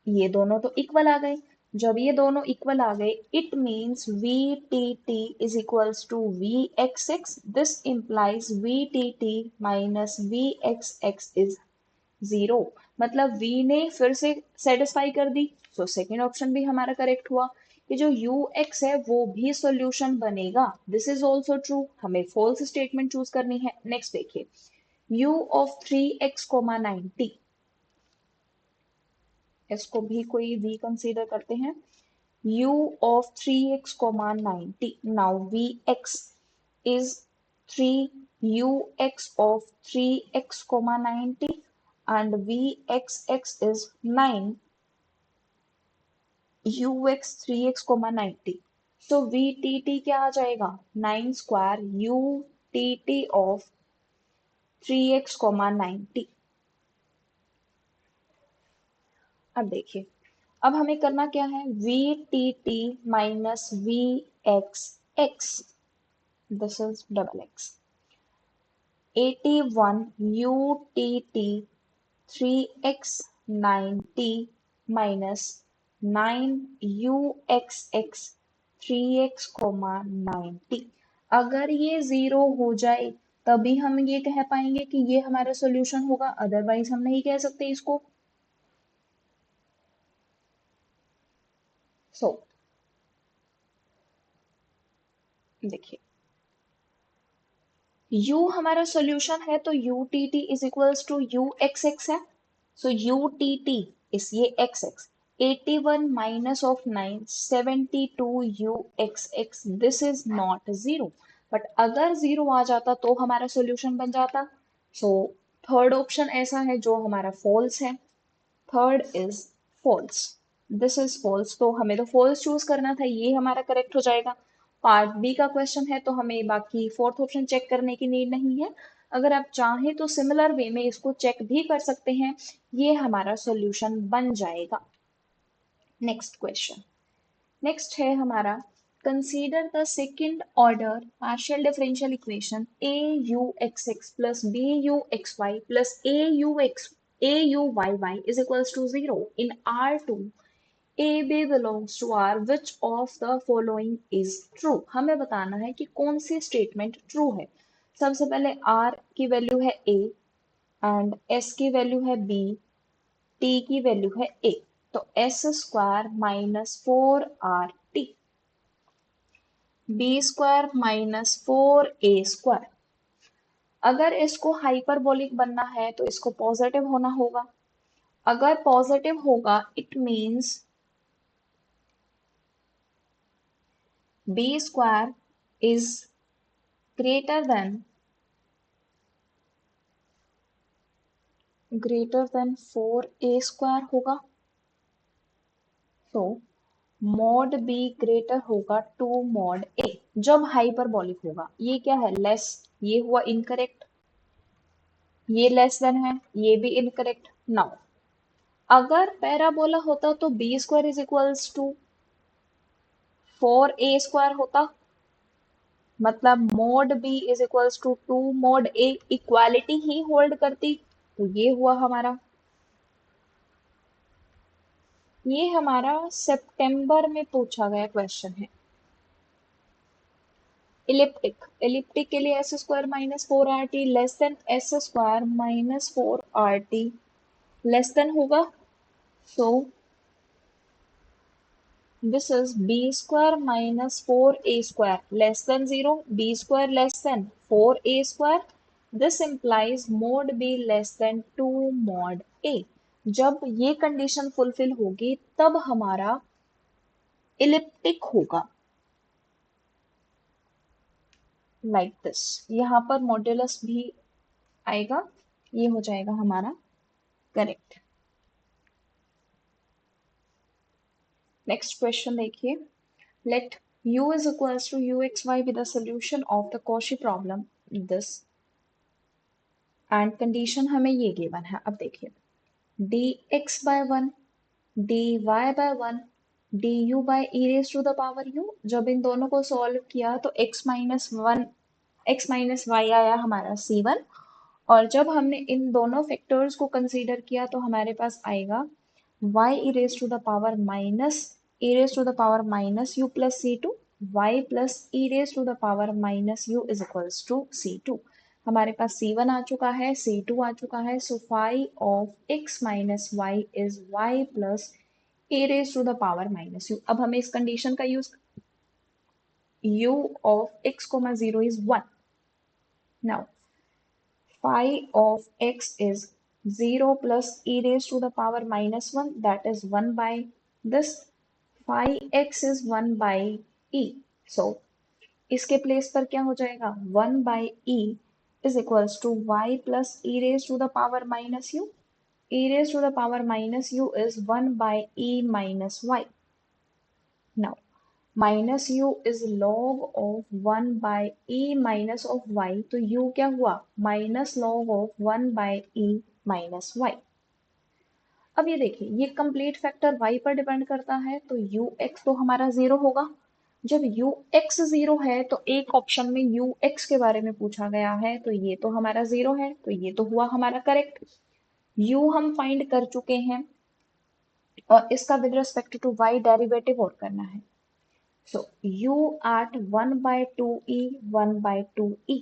[SPEAKER 1] ये दोनों तो इक्वल आ गए। जब ये दोनों इक्वल आ गए, it means v T t is equals to v x x, this implies v T t minus v x x is zero. मतलब v ने फिर से सेटिस्फाई कर दी, तो सेकेंड ऑप्शन भी हमारा करेक्ट हुआ कि जो ux है वो भी सॉल्यूशन बनेगा। दिस इज ऑल्सो ट्रू, हमें फॉल्स स्टेटमेंट चूज करनी है। नेक्स्ट देखिए u ऑफ 3x कोमा 90, इसको भी कोई v कंसीडर करते हैं, u of 3x comma 90। Now vx is 3 ux of 3x comma 90 and vxx is 9 ux 3x comma 90। so vtt क्या आ जाएगा, 9 square utt of 3x comma 90। अब देखिए अब हमें करना क्या है, vtt minus vxx, this is double x, 81 utt 3x 90 minus 9 uxx 3x comma 90। अगर ये जीरो हो जाए तभी हम ये कह पाएंगे कि ये हमारा सॉल्यूशन होगा, अदरवाइज हम नहीं कह सकते इसको। सो देखिए u हमारा सॉल्यूशन है तो utt is equals to uxx है, सो utt इस ये xx, 81 minus of 9 72 uxx, this is not zero, but अगर जीरो आ जाता तो हमारा सॉल्यूशन बन जाता। सो थर्ड ऑप्शन ऐसा है जो हमारा फॉल्स है, third is false, this is false, तो हमें तो फॉल्स चूज करना था, ये हमारा करेक्ट हो जाएगा। पार्ट बी का क्वेश्चन है तो हमें बाकी फोर्थ ऑप्शन चेक करने की नीड नहीं है। अगर आप चाहें तो सिमिलर वे में इसको चेक भी कर सकते हैं, ये हमारा सॉल्यूशन बन जाएगा। नेक्स्ट क्वेश्चन, नेक्स्ट है हमारा consider the second order partial differential equation a u x x plus b u x y plus a u Y y is equals to zero in r two a b belongs to r which of the following is true. हमें बताना है कि कौन सी statement true है। सबसे पहले are की value है ए एंड एस की वैल्यू है बी, टी की वैल्यू है ए। तो S square minus four R T, B square minus four ए स्क्वायर। अगर इसको हाइपरबोलिक बनना है तो इसको पॉजिटिव होना होगा। अगर पॉजिटिव होगा it means b square is greater than four A square होगा। तो मॉड बी ग्रेटर होगा टू मॉड ए जब हाइपरबोलिक होगा। ये क्या है, लेस, ये हुआ इनकरेक्ट, ये लेस देन है, ये भी इनकरेक्ट। नाउ अगर पैराबोला होता तो b square is equals to four A square होता, मतलब mod b is equals to two mod a, equality ही होल्ड करती। तो ये हुआ हमारा, ये हमारा सितंबर में पूछा गया क्वेश्चन है। इलिप्टिक, इलिप्टिक के लिए S square minus four R T less than S square minus four R T less than होगा। सो this is b square minus 4a square less than 0, b square less than 4a square. This implies mod b less than 2 mod a. जब ये condition fulfil होगी तब हमारा elliptic होगा like this. यहाँ पर modulus भी आएगा, ये हो जाएगा हमारा करेक्ट। नेक्स्ट क्वेश्चन देखिए, let u is equals to uxy be the solution of the Cauchy problem this and condition हमें ये गिवन है। अब देखिए dx by one, dy by one, du by e raise to the power u। जब इन दोनों को solve किया तो x minus one, x minus y आया हमारा c1। और जब हमने इन दोनों फैक्टर्स को कंसीडर किया तो हमारे पास आएगा y e raise to the power minus e raise to the power minus u plus c2, y plus e raise to the power minus u is equals to c2। हमारे पास c1 आ चुका है, c2 आ चुका है। So phi of x minus y is y plus a raise to the power minus u। अब हमें इस कंडीशन का use, u of x comma zero is one. Now phi of x is 0 plus e raised to the power minus 1, that is 1 by this, phi x is 1 by e। So इसके place पर क्या हो जाएगा, 1 by e is equals to y plus e raised to the power minus u। e raised to the power minus u is 1 by e minus y। Now minus u is log of one by e minus of y। तो u क्या हुआ, minus log of one by e minus y. अब ये देखिए ये complete factor y पर depend करता है तो ux तो हमारा जीरो होगा। जब ux जीरो है तो एक ऑप्शन में ux के बारे में पूछा गया है तो ये तो हमारा जीरो है, तो ये तो हुआ हमारा करेक्ट। u हम फाइंड कर चुके हैं और इसका with respect to y derivative और करना है। So u at 1 by 2e 1 by 2e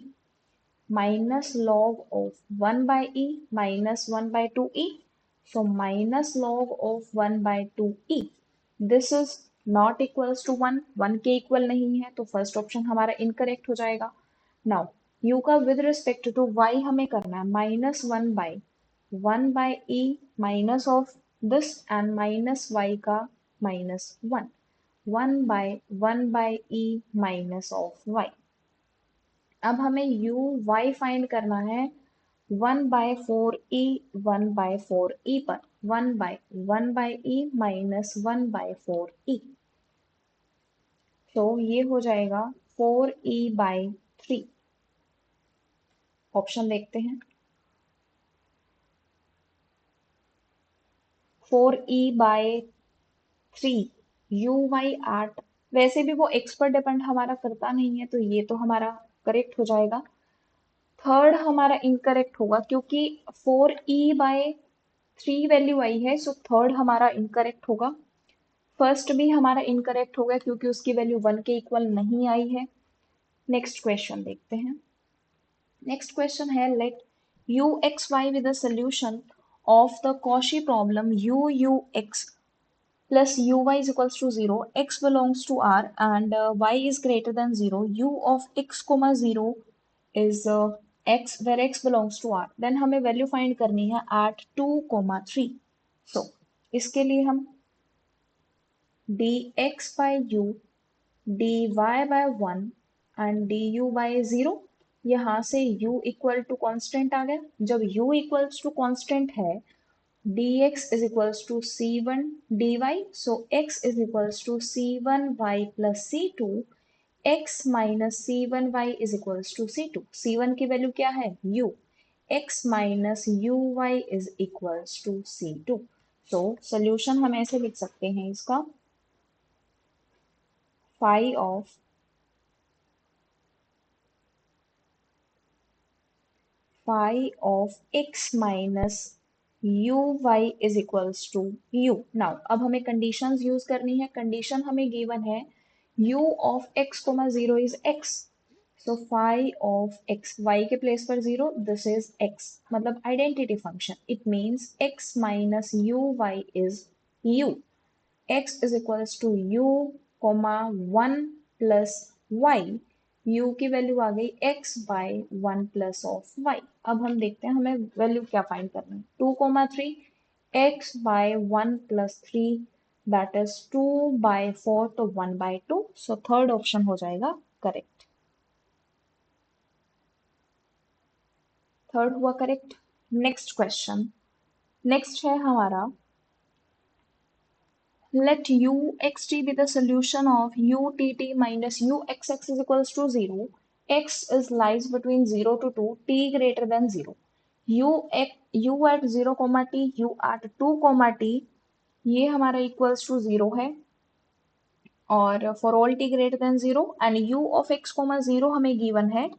[SPEAKER 1] minus log of 1 by e minus 1 by 2e. So minus log of 1 by 2e. This is not equals to 1, 1 के equal नहीं है तो first option हमारा incorrect हो जाएगा। नाउ u का with respect to y हमें करना है minus 1 by e minus of this and minus y का minus 1, 1 by e minus of y। अब हमें u y फाइंड करना है 1 by four E 1 by four E पर, 1 by E minus 1 by four E. तो ये हो जाएगा 4e बाय 3। ऑप्शन देखते हैं, 4e बाय 3 uy एट, वैसे भी वो x पर डिपेंड हमारा करता नहीं है तो ये तो हमारा करेक्ट हो जाएगा। थर्ड हमारा इनकरेक्ट होगा क्योंकि 4e/3 वैल्यू आई है, सो थर्ड हमारा इनकरेक्ट होगा। फर्स्ट भी हमारा इनकरेक्ट होगा क्योंकि उसकी वैल्यू 1 के इक्वल नहीं आई है। नेक्स्ट क्वेश्चन देखते हैं। नेक्स्ट क्वेश्चन है, late uxy with the solution of the Cauchy problem ux plus uy is equals to 0, x belongs to R and y is greater than 0, u of x comma 0 is x where x belongs to R, then हमें value find करनी है at 2, 3। सो इसके लिए हम dx by u dy by 1 and du by 0, यहाँ से u equal to constant आ गया। जब u इक्वल्स टू कांस्टेंट है, dx is equals to c1 dy, so x is equals to c1y plus c2, x minus c1y is equals to c2, c1 की value क्या है u, x minus uy is equals to c2। so solution हम ऐसे लिख सकते हैं इसका, phi of x minus uy is equals to u। now अब हमें कंडीशंस यूज करनी है। कंडीशन हमें गिवन है u of x, 0 is x, so phi of x, y के प्लेस पर 0, this is x, मतलब identity function, it means x minus uy is u, x is equals to u, 1 plus y, u की वैल्यू आ गई x by 1 plus of y। अब हम देखते हैं हमें वैल्यू क्या फाइंड करना है। 2, 3, x by 1 plus 3, that is 2/4 तो 1/2, सो थर्ड ऑप्शन हो जाएगा करेक्ट। थर्ड हुआ करेक्ट। नेक्स्ट क्वेश्चन, नेक्स्ट है हमारा, let uxt be the solution of utt minus uxx is equals to 0, x is lies between 0 to 2, t greater than 0, u at 0 comma t, u at 2 comma t, ये हमारा equals to 0 है, और for all t greater than 0 and u of x comma 0 हमें given है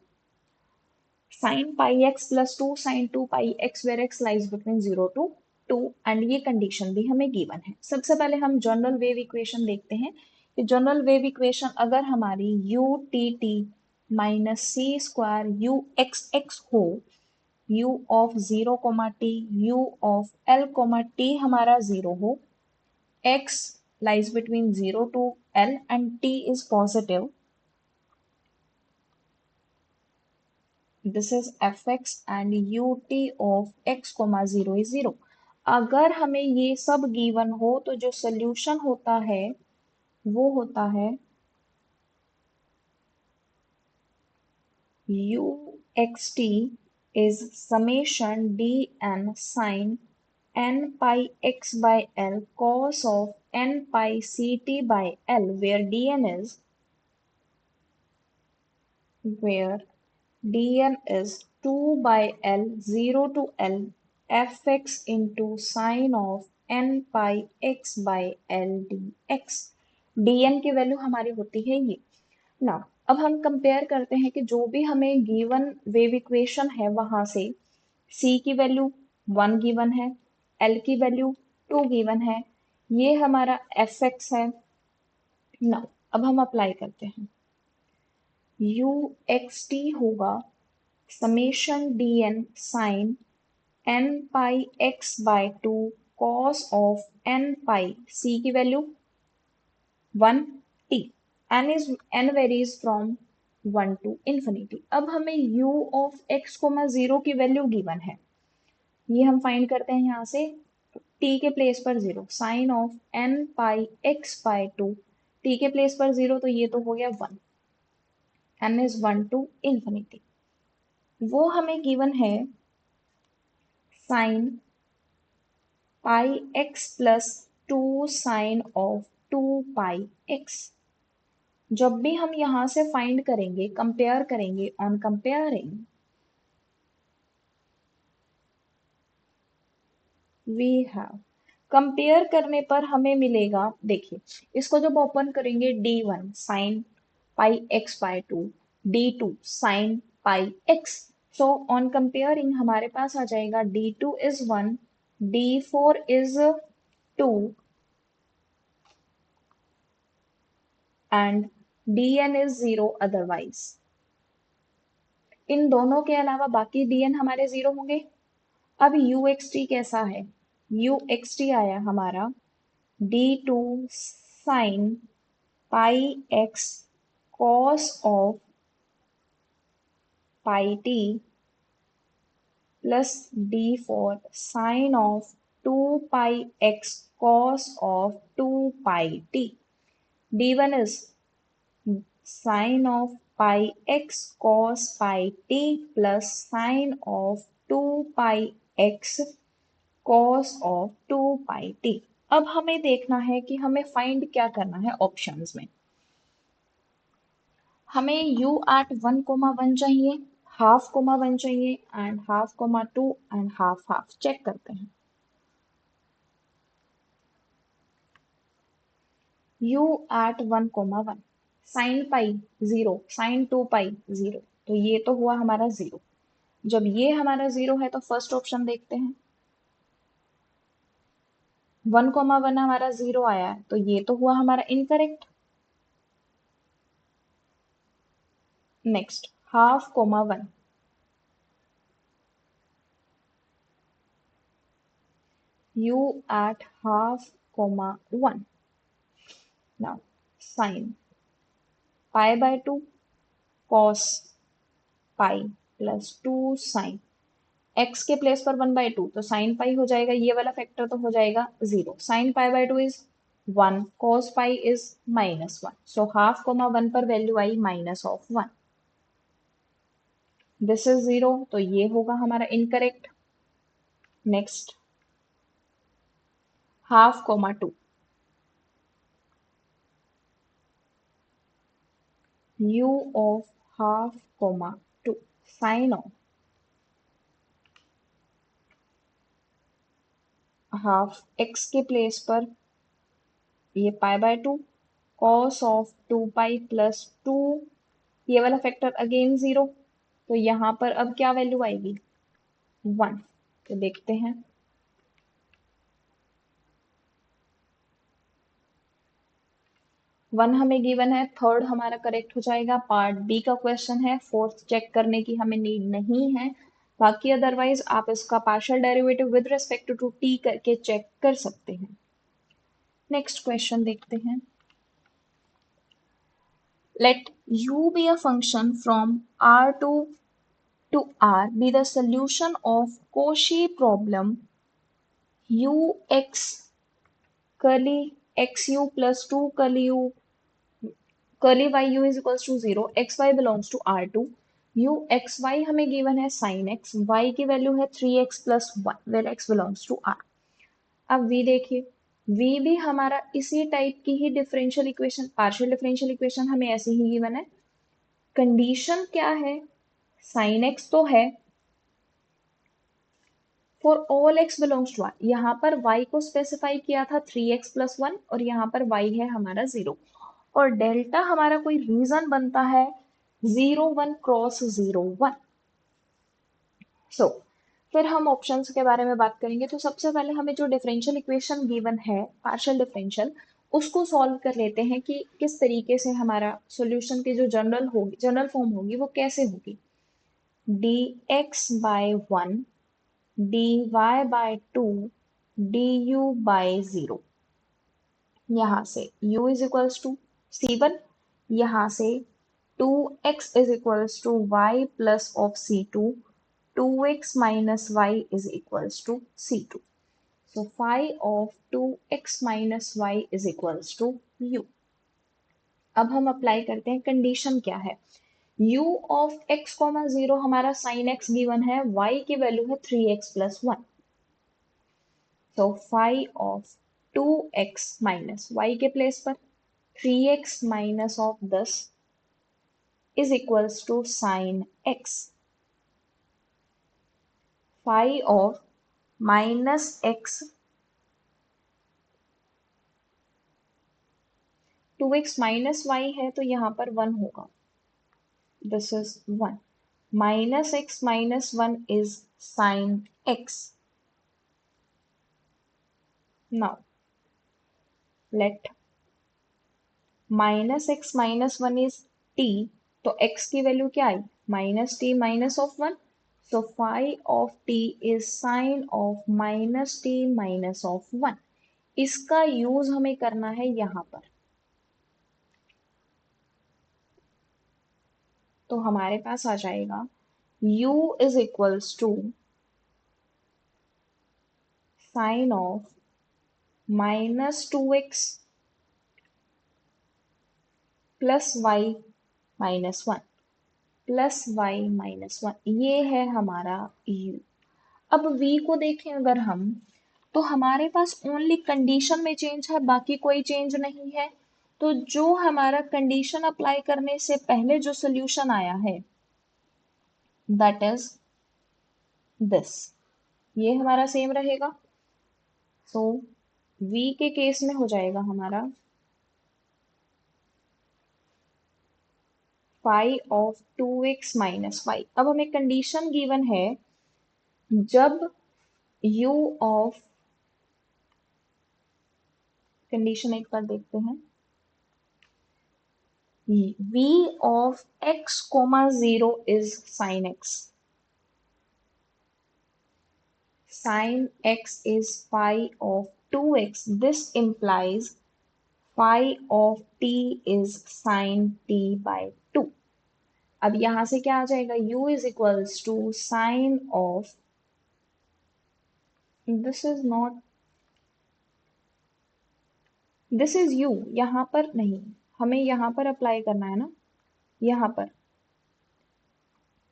[SPEAKER 1] sin pi x plus 2 sin 2 pi x where x lies between 0 to 2, and ये condition भी हमें given है। सबसे पहले हम जनरल वेव इक्वेशन देखते हैं कि जनरल वेव इक्वेशन अगर हमारी u t t माइनस सी स्क्वायर u x x हो, u of 0 comma t, u of l comma t हमारा 0 हो, x lies between 0 to l and t is positive, this is fx and ut of x, 0 is 0। अगर हमें ये सब given हो तो जो सोल्यूशन होता है वो होता है uxt is summation dn sin n pi x by l cos of n pi ct by l, where dn is 2 by l 0 to l fx into sin of n pi x by l dx। dn की value हमारी होती है ये। ना अब हम compare करते हैं कि जो भी हमें गिवन वेव इक्वेशन है वहां से c की वैल्यू 1 गिवन है, l की वैल्यू 2 गिवन है, ये हमारा fx है। ना अब हम अप्लाई करते हैं, uxt होगा summation dn sin n pi x by 2 cos of n pi, c की value 1 t, n varies from 1 to infinity। अब हमें u of x, 0 की वैल्यू गिवन है, ये हम फाइंड करते हैं यहाँ से, t के प्लेस पर 0 sine of n pi x by 2, t के प्लेस पर 0 तो ये तो हो गया 1, n is 1 to infinity। वो हमें गिवन है sine pi x plus 2 sine of 2 pi x। जब भी हम यहां से फाइंड करेंगे, कंपेयर करेंगे, on comparing we have compare करने पर हमें मिलेगा, देखिए इसको जब ओपन करेंगे d1 sine pi X by two, d2 sine pi X, so on comparing हमारे पास आ जाएगा d2 is 1, d4 is 2 and dn is 0 otherwise. इन दोनों के अलावा बाकी dn हमारे 0 होंगे। अब uxt कैसा है, uxt आया हमारा d2 sine pi x cos of pi t plus d4 sine of 2 pi x cos of 2 pi t, d1 is sine of pi x cos pi t plus sine of 2 pi x cos of 2 pi t. अब हमें देखना है कि हमें find क्या करना है options में। हमें u एट 1, 1 चाहिए, हाफ कोमा 1 चाहिए and half comma 2 and half half. Check करते हैं। u at 1, 1 sine pi 0, sine 2 pi 0, तो ये तो हुआ हमारा 0। जब ये हमारा 0 है तो फर्स्ट ऑप्शन देखते हैं। 1, 1 हमारा 0 आया है तो ये तो हुआ हमारा incorrect. Next half comma 1, u at half comma 1, now sin pi by 2 cos pi plus 2 sin x के प्लेस पर 1/2 तो sin पाई हो जाएगा, ये वाला फैक्टर तो हो जाएगा 0। sin pi by 2 is 1, cos pi is -1, so half comma 1 पर वैल्यू आई -1, दिस इज 0 तो ये होगा हमारा incorrect. Next half comma 2, u of half comma 2 sin of half x के प्लेस पर ये pi by 2 cos of 2 pi plus 2, ये वाला फैक्टर अगेन 0, तो यहाँ पर अब क्या वैल्यू आएगी 1, तो देखते हैं। 1 हमें गिवन है, थर्ड हमारा करेक्ट हो जाएगा। पार्ट बी का क्वेश्चन है, फोर्थ चेक करने की हमें नीड नहीं है, बाकी अदरवाइज आप इसका partial derivative with respect to t करके चेक कर सकते हैं। नेक्स्ट क्वेश्चन देखते हैं। Let u be a function from R2 to R be the solution of Cauchy problem ux curly xu plus 2 curly yu is equals to 0, xy belongs to R2, u xy हमें given है sin x, y की value है 3x plus 1 where x belongs to R। अब v देखिए, v भी हमारा इसी type की ही differential equation, partial differential equation हमें ऐसी ही गिवन है। कंडीशन क्या है, sin x तो है, for all x belongs to r, यहाँ पर y को स्पेसिफाई किया था 3x plus 1 और यहाँ पर y है हमारा 0, और डेल्टा हमारा कोई रीजन बनता है 0, 1 क्रॉस 0, 1। सो फिर हम ऑप्शंस के बारे में बात करेंगे। तो सबसे पहले हमें जो डिफरेंशियल इक्वेशन गिवन है पार्शियल डिफरेंशियल, उसको सॉल्व कर लेते हैं कि किस तरीके से हमारा सॉल्यूशन की जो जनरल फॉर्म होगी वो कैसे होगी। dx/1 dy by 2 du by 0, यहाँ से u is equals to c1, यहाँ से 2x is equals to y plus of c2, 2x minus y is equals to c2, so phi of 2x minus y is equals to u। अब हम apply करते हैं, condition क्या है, u of x, 0 हमारा sin x given है, y की value है 3x plus 1, so phi of 2x minus y के प्लेस पर 3x minus of 10 is equals to sin x, phi of minus x 2x minus Y है तो यहाँ पर 1 होगा, this is 1, minus X minus 1 is sine x. Now let minus X minus 1 is t, तो x की value क्या आई, minus T minus of 1, so phi of t is sine of minus t minus of 1. इसका use हमें करना है यहां पर, तो हमारे पास आ जाएगा u is equals to sine of minus 2x plus y minus 1 plus y minus 1, ये है हमारा u. अब v को देखें अगर हम, तो हमारे पास ओनली कंडीशन में चेंज है, बाकी कोई चेंज नहीं है. तो जो हमारा कंडीशन अप्लाई करने से पहले जो सोल्यूशन आया है दैट इज दिस, ये हमारा सेम रहेगा. सो v के केस में हो जाएगा हमारा phi of 2x minus y. अब हमें कंडीशन गिवन है, जब u ऑफ, कंडीशन एक बार देखते हैं, v of x comma 0 is sin x. Sin x is phi of 2x. This implies phi of t is sin t by 2. अब यहां से क्या आ जाएगा, u is equals to sin of, this is not, this is u, यहां पर नहीं, हमें यहां पर अप्लाई करना है ना, यहां पर,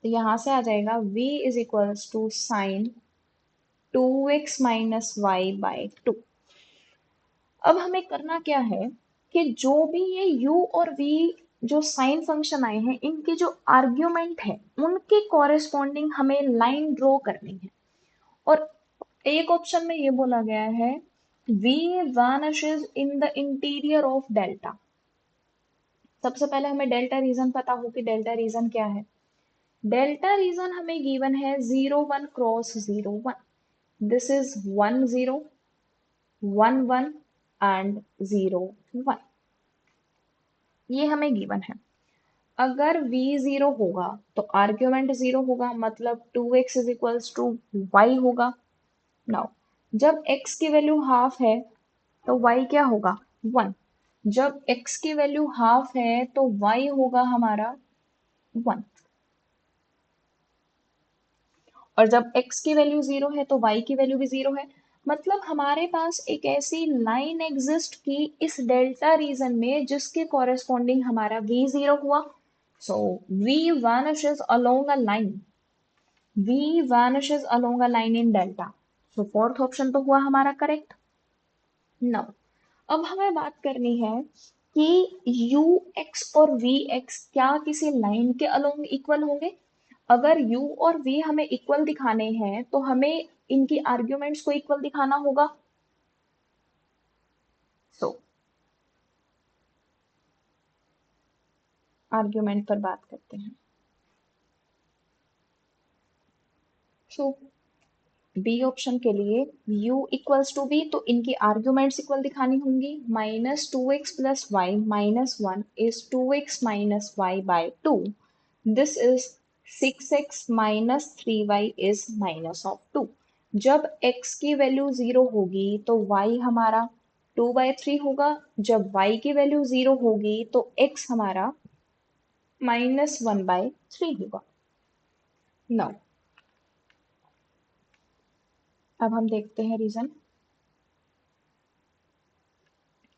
[SPEAKER 1] तो यहां से आ जाएगा v is equals to sin 2x minus y by 2. अब हमें करना क्या है कि जो भी ये u और v जो साइन फंक्शन आए हैं, इनके जो आर्ग्यूमेंट है उनके कॉरेस्पॉन्डिंग हमें लाइन ड्रॉ करनी है. और एक ऑप्शन में ये बोला गया है v vanishes in the interior of delta. सबसे पहले हमें डेल्टा रीजन पता हो कि डेल्टा रीजन क्या है. डेल्टा रीजन हमें गिवन है 0 1 क्रॉस 0 1. दिस इज 1 0 1 1 एंड 0 1, ये हमें गिवन है. अगर v 0 होगा तो आर्ग्यूमेंट 0 होगा, मतलब 2x is equals to y होगा. नाउ जब x की वैल्यू हाफ है तो y क्या होगा, 1. जब x की वैल्यू हाफ है तो y होगा हमारा 1, और जब x की वैल्यू 0 है तो y की वैल्यू भी 0 है. मतलब हमारे पास एक ऐसी लाइन एग्जिस्ट की इस डेल्टा रीजन में जिसके कॉरेस्पॉन्डिंग हमारा v0 हुआ. सो v vanishes along a line, v vanishes along a line in delta. So fourth option तो हुआ हमारा करेक्ट. नाउ अब हमें बात करनी है कि u x और v x क्या किसी लाइन के अलोंग इक्वल होंगे. अगर u और v हमें इक्वल दिखाने हैं तो हमें इनकी आर्ग्यूमेंट्स को इक्वल दिखाना होगा. सो आर्ग्यूमेंट पर बात करते हैं. सो बी ऑप्शन के लिए u इक्वल्स टू v, तो इनकी आर्ग्यूमेंट्स इक्वल दिखानी होंगी. Minus 2x plus y minus 1 is 2x minus y by 2. This is 6x minus 3y is minus of 2. जब x की वैल्यू 0 होगी तो y हमारा 2/3 होगा. जब y की वैल्यू 0 होगी तो x हमारा -1/3 होगा. नाउ अब हम देखते हैं रीजन,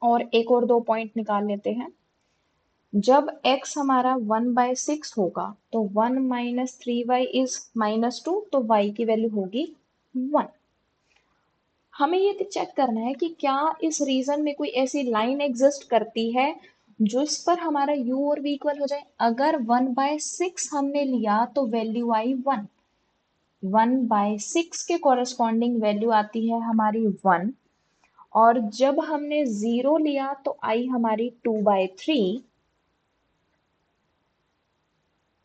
[SPEAKER 1] और एक और 2 पॉइंट निकाल लेते हैं. जब x हमारा 1/6 होगा तो 1 माइनस 3y इज -2, तो y की वैल्यू होगी 1. हमें ये चेक करना है कि क्या इस रीजन में कोई ऐसी लाइन एग्जिस्ट करती है जिस पर हमारा u और v इक्वल हो जाए. अगर 1/6 हमने लिया तो वैल्यू आई 1. 1/6 के कॉरेस्पॉन्डिंग वैल्यू आती है हमारी 1, और जब हमने 0 लिया तो आई हमारी 2/3,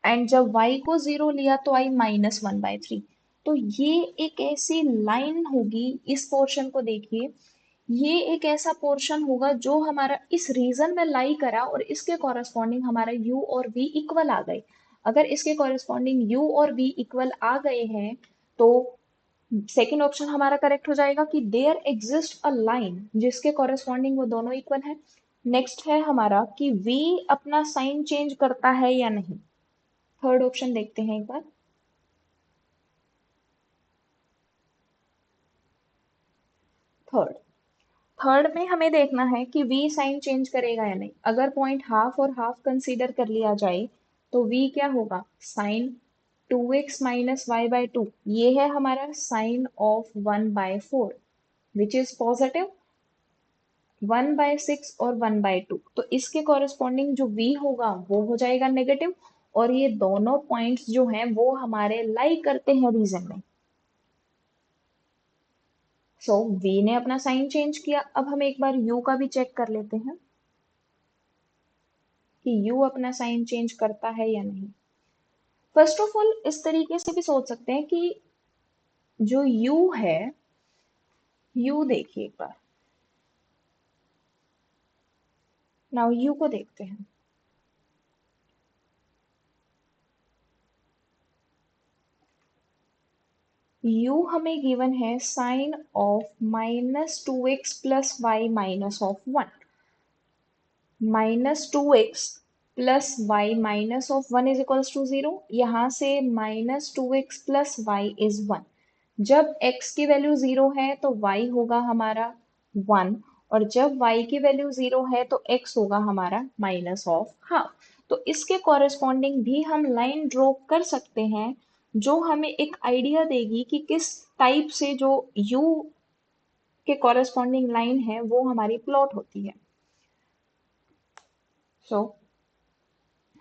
[SPEAKER 1] एंड जब y को 0 लिया तो आई -1/3। तो ये एक ऐसी लाइन होगी, इस पोर्शन को देखिए, ये एक ऐसा पोर्शन होगा जो हमारा इस रीजन में लाई करा और इसके कॉरेस्पॉन्डिंग हमारा u और v इक्वल आ गए। अगर इसके कॉरेस्पॉन्डिंग u और v इक्वल आ गए हैं तो सेकेंड ऑप्शन हमारा करेक्ट हो जाएगा कि देयर एग्जिस्ट अ लाइन जिसके कॉरेस्पॉन्डिंग वो दोनों इक्वल है। नेक्स्ट है हमारा कि v अपना साइन चेंज करता है या नहीं। थर्ड ऑप्शन देखते हैं एक बार। थर्ड थर्ड में हमें देखना है कि v साइन चेंज करेगा या नहीं। अगर पॉइंट हाफ और हाफ कंसीडर कर लिया जाए तो v क्या होगा, sine 2x minus y by two, ये है हमारा sine of 1/4 which is positive, 1/6 और 1/2। तो इसके कॉरेस्पॉन्डिंग जो v होगा वो हो जाएगा नेगेटिव, और ये दोनों पॉइंट्स जो हैं वो हमारे लाई करते हैं रीजन में। सो v ने अपना साइन चेंज किया। अब हम एक बार u का भी चेक कर लेते हैं कि u अपना साइन चेंज करता है या नहीं। फर्स्ट ऑफ ऑल इस तरीके से भी सोच सकते हैं कि जो u है, u देखिए एक बार, नाउ u को देखते हैं। u हमें गिवन है sine of -2x plus y minus of 1। -2x plus y minus of 1 is equals to 0। यहाँ से -2x प्लस वाई इज 1। जब x की वैल्यू 0 है तो y होगा हमारा 1, और जब y की वैल्यू 0 है तो x होगा हमारा माइनस ऑफ हाफ। तो इसके कॉरेस्पॉन्डिंग भी हम लाइन ड्रॉ कर सकते हैं जो हमें एक आइडिया देगी कि किस टाइप से जो u के कॉरेस्पॉन्डिंग लाइन है वो हमारी प्लॉट होती है। सो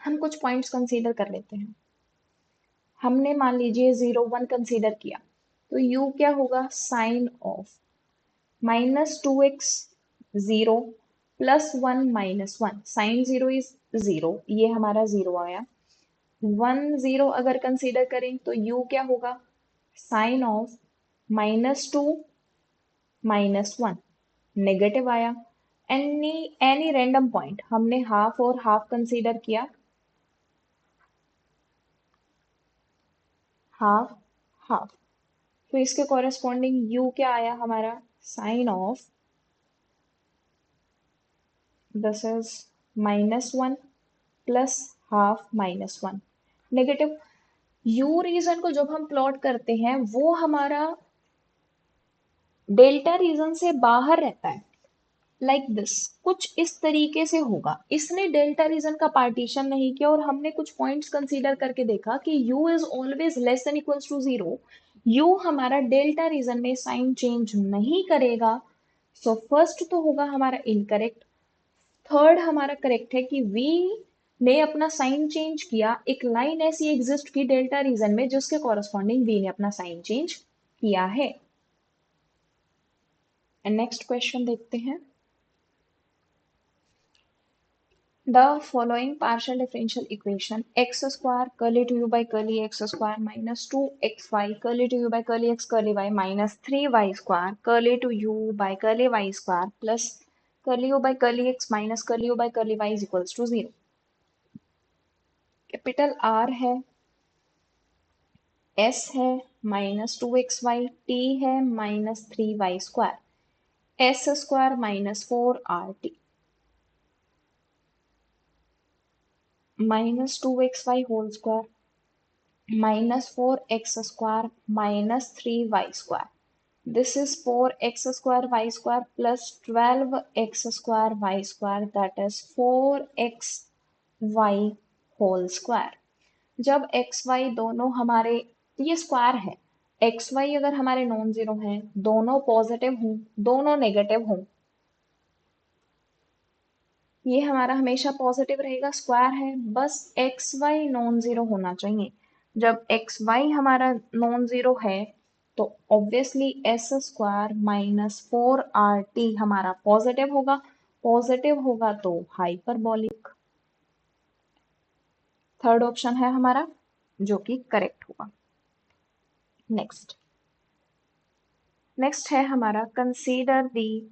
[SPEAKER 1] हम कुछ पॉइंट्स कंसीडर कर लेते हैं। हमने मान लीजिए 0 1 कंसीडर किया तो u क्या होगा, sine of -2x 0 plus 1 minus 1, sine 0 is 0, ये हमारा 0 आया। 1 0 अगर कंसीडर करें तो u क्या होगा, साइन ऑफ -2 माइनस 1, नेगेटिव आया। एनी रैंडम पॉइंट, हमने हाफ और हाफ कंसीडर किया, हाफ हाफ, तो इसके कॉरेस्पॉन्डिंग u क्या आया हमारा, sine of, this is -1 plus half minus 1, negative. u region को जब हम प्लॉट करते हैं वो हमारा डेल्टा रीजन से बाहर रहता है, लाइक दिस, कुछ इस तरीके से होगा। इसने डेल्टा रीजन का पार्टीशन नहीं किया और हमने कुछ पॉइंट्स कंसीडर करके देखा कि u is always less than equals to 0। u हमारा डेल्टा रीजन में साइन चेंज नहीं करेगा। सो फर्स्ट तो होगा हमारा इनकरेक्ट। थर्ड हमारा करेक्ट है कि v ने अपना साइन चेंज किया, एक लाइन ऐसी एग्जिस्ट की डेल्टा रीजन में जिसके कॉरेस्पॉन्डिंग v ने अपना साइन चेंज किया है। एंड नेक्स्ट क्वेश्चन देखते हैं। The following partial differential equation x square curly to u by curly x square minus 2xy curly to u by curly x curly y minus 3y square curly to u by curly y square plus curly u by curly x minus curly u by curly y is equals to 0। Capital R है, S है -2xy, T है -3y square, S square -4RT -2xy whole square -4x square -3y square. This is 4x square y square plus 12x square y square, that is 4xy whole square। जब x y दोनों हमारे, ये square है, x y अगर हमारे non zero हैं, दोनों positive हों, दोनों नेगेटिव हों, ये हमारा हमेशा पॉजिटिव रहेगा, स्क्वायर है, बस एक्स वाई नॉन जीरो होना चाहिए। जब एक्स वाई हमारा नॉन जीरो है तो obviously S square minus 4RT हमारा पॉजिटिव होगा, पॉजिटिव होगा तो हाइपरबोलिक। थर्ड ऑप्शन है हमारा जो कि करेक्ट होगा। नेक्स्ट है हमारा consider the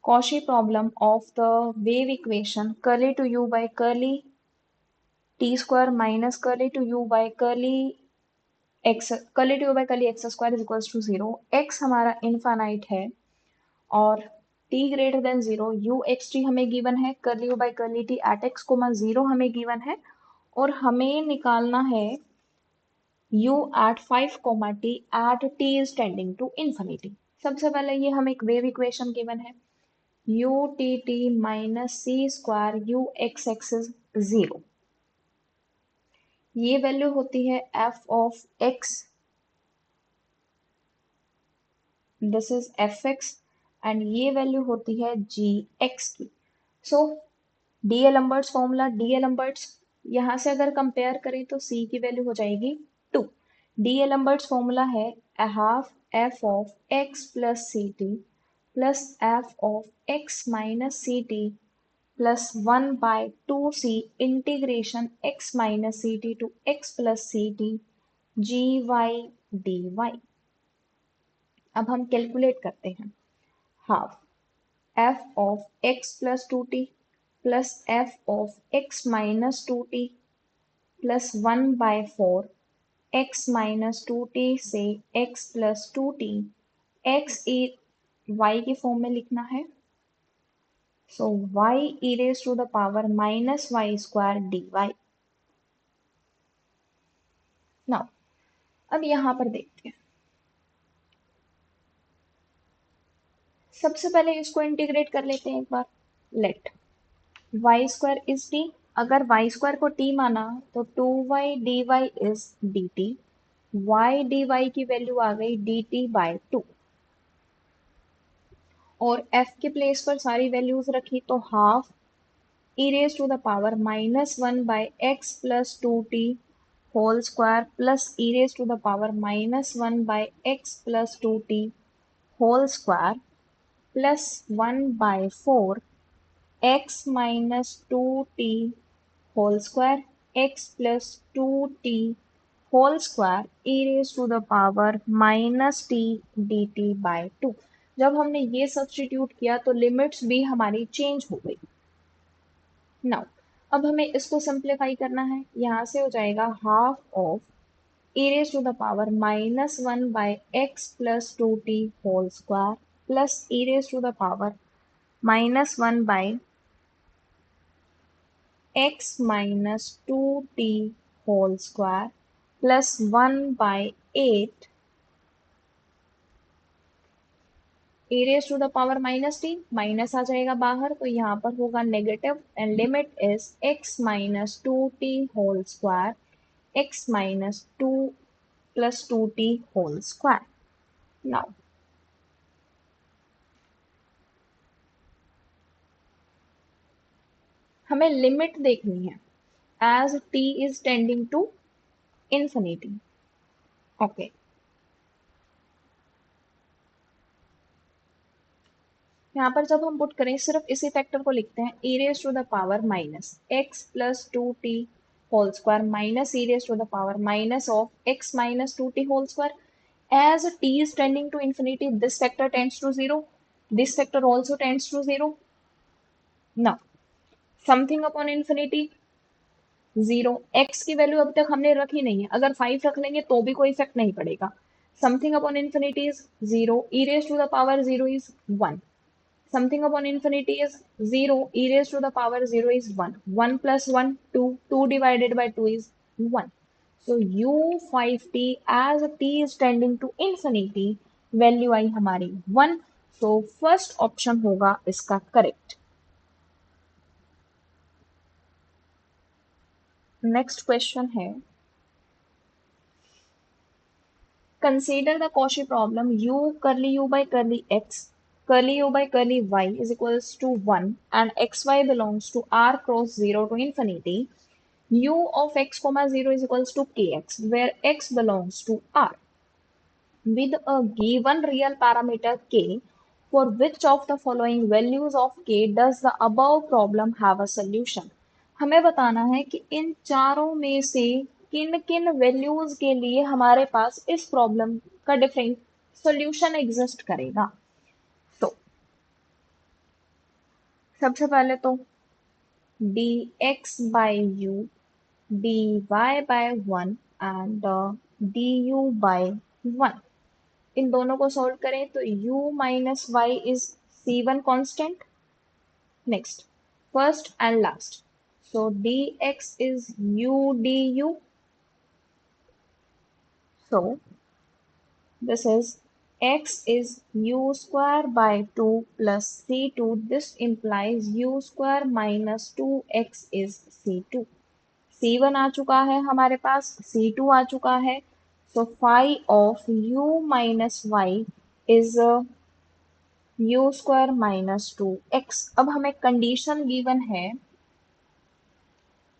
[SPEAKER 1] Cauchy problem of the wave equation curly to u by curly t square minus curly to u by curly x square is equals to 0। x हमारा infinite है और t greater than 0, u x t हमें given है, curly u by curly t at x, 0 हमें given है और हमें निकालना है u at 5, t at t is tending to infinity। सबसे पहले ये हमें एक वेव इक्वेशन गिवन है, u t t minus C square u x x is 0। ये वैल्यू होती है f of x, this is F X, and ये वैल्यू होती है जी एक्स की। So d'Alembert's formula, d'Alembert's यहाँ से अगर कंपेयर करें तो c की वैल्यू हो जाएगी 2। डी एलम्बर्ट्स फॉर्मूला है half f of x plus c t plus f of x minus c t plus 1/2c integration x minus c t to x plus c t g y D y. अब हम calculate करते हैं। Half f of x plus 2t plus f of x minus 2t plus 1/4 x minus 2t से x plus 2t, x e y के form में लिखना है। So y e raise to the power minus Y square d y. Now अब यहां पर देखते हैं, सबसे पहले इसको इंटीग्रेट कर लेते हैं एक बार। Let Y square is T, अगर वाई स्क्वायर को टी माना तो 2y dy is dt, y dy की वैल्यू आ गई dt/2 और f के प्लेस पर सारी वैल्यूज रखी तो half e raise to the power minus 1/x plus 2t whole square plus e raise to the power minus 1/x plus 2t whole square plus 1/4 x minus 2t whole square x plus 2t whole square e raise to the power minus t dt/2। जब हमने ये substitute किया तो limits भी हमारी change हो गई। Now अब हमें इसको सिंप्लीफाई करना है, यहाँ से हो जाएगा half of e raise to the power minus 1/x plus 2t whole square plus e raise to the power minus 1/x minus 2t whole square plus 1/8 e raise to the power minus T, minus आ जाएगा बाहर तो यहाँ पर होगा negative and limit is x minus 2t whole square x minus 2 plus 2t whole square. Now हमें limit देखनी है as t is tending to infinity. Okay, यहाँ पर जब हम पुट करें सिर्फ इसी फैक्टर को लिखते हैं, e raise to the power minus x plus 2t whole square minus e raise to the power minus of x minus 2t whole square. As t is tending to infinity, this factor tends to 0, this factor also tends to 0। now something upon infinity 0, x की value अभी तक हमने रखी नहीं है, अगर 5 रख लेंगे तो भी कोई इफेक्ट नहीं पड़ेगा। Something upon infinity is 0, e raise to the power 0 is 1। Something upon infinity is 0, e raised to the power 0 is 1, 1 plus 1 2, 2 divided by 2 is 1। so u5t as t is tending to infinity value आई हमारी 1। so first option होगा इसका correct. Next question है, consider the Cauchy problem u curly u by curly x curly u by curly y is equals to 1 and xy belongs to r cross 0 to infinity। u of x comma 0 is equals to kx, where x belongs to R. With a given real parameter k, for which of the following values of k does the above problem have a solution? हमें बताना है कि इन चारों में से किन किन values के लिए हमारे पास इस प्रॉब्लम का डिफरेंट सॉल्यूशन एग्जिस्ट करेगा। तो सबसे पहले तो dx by u, dy by 1 and du by 1, इन दोनों को सॉल्व करें तो u minus y is c1 constant. Next first and last, so dx is u du, so this is x is u square by 2 plus c2, this implies u square minus 2x is c2। c1 आ चुका है हमारे पास, c2 आ चुका है, so phi of u minus y is u square minus 2x। अब हमें condition given है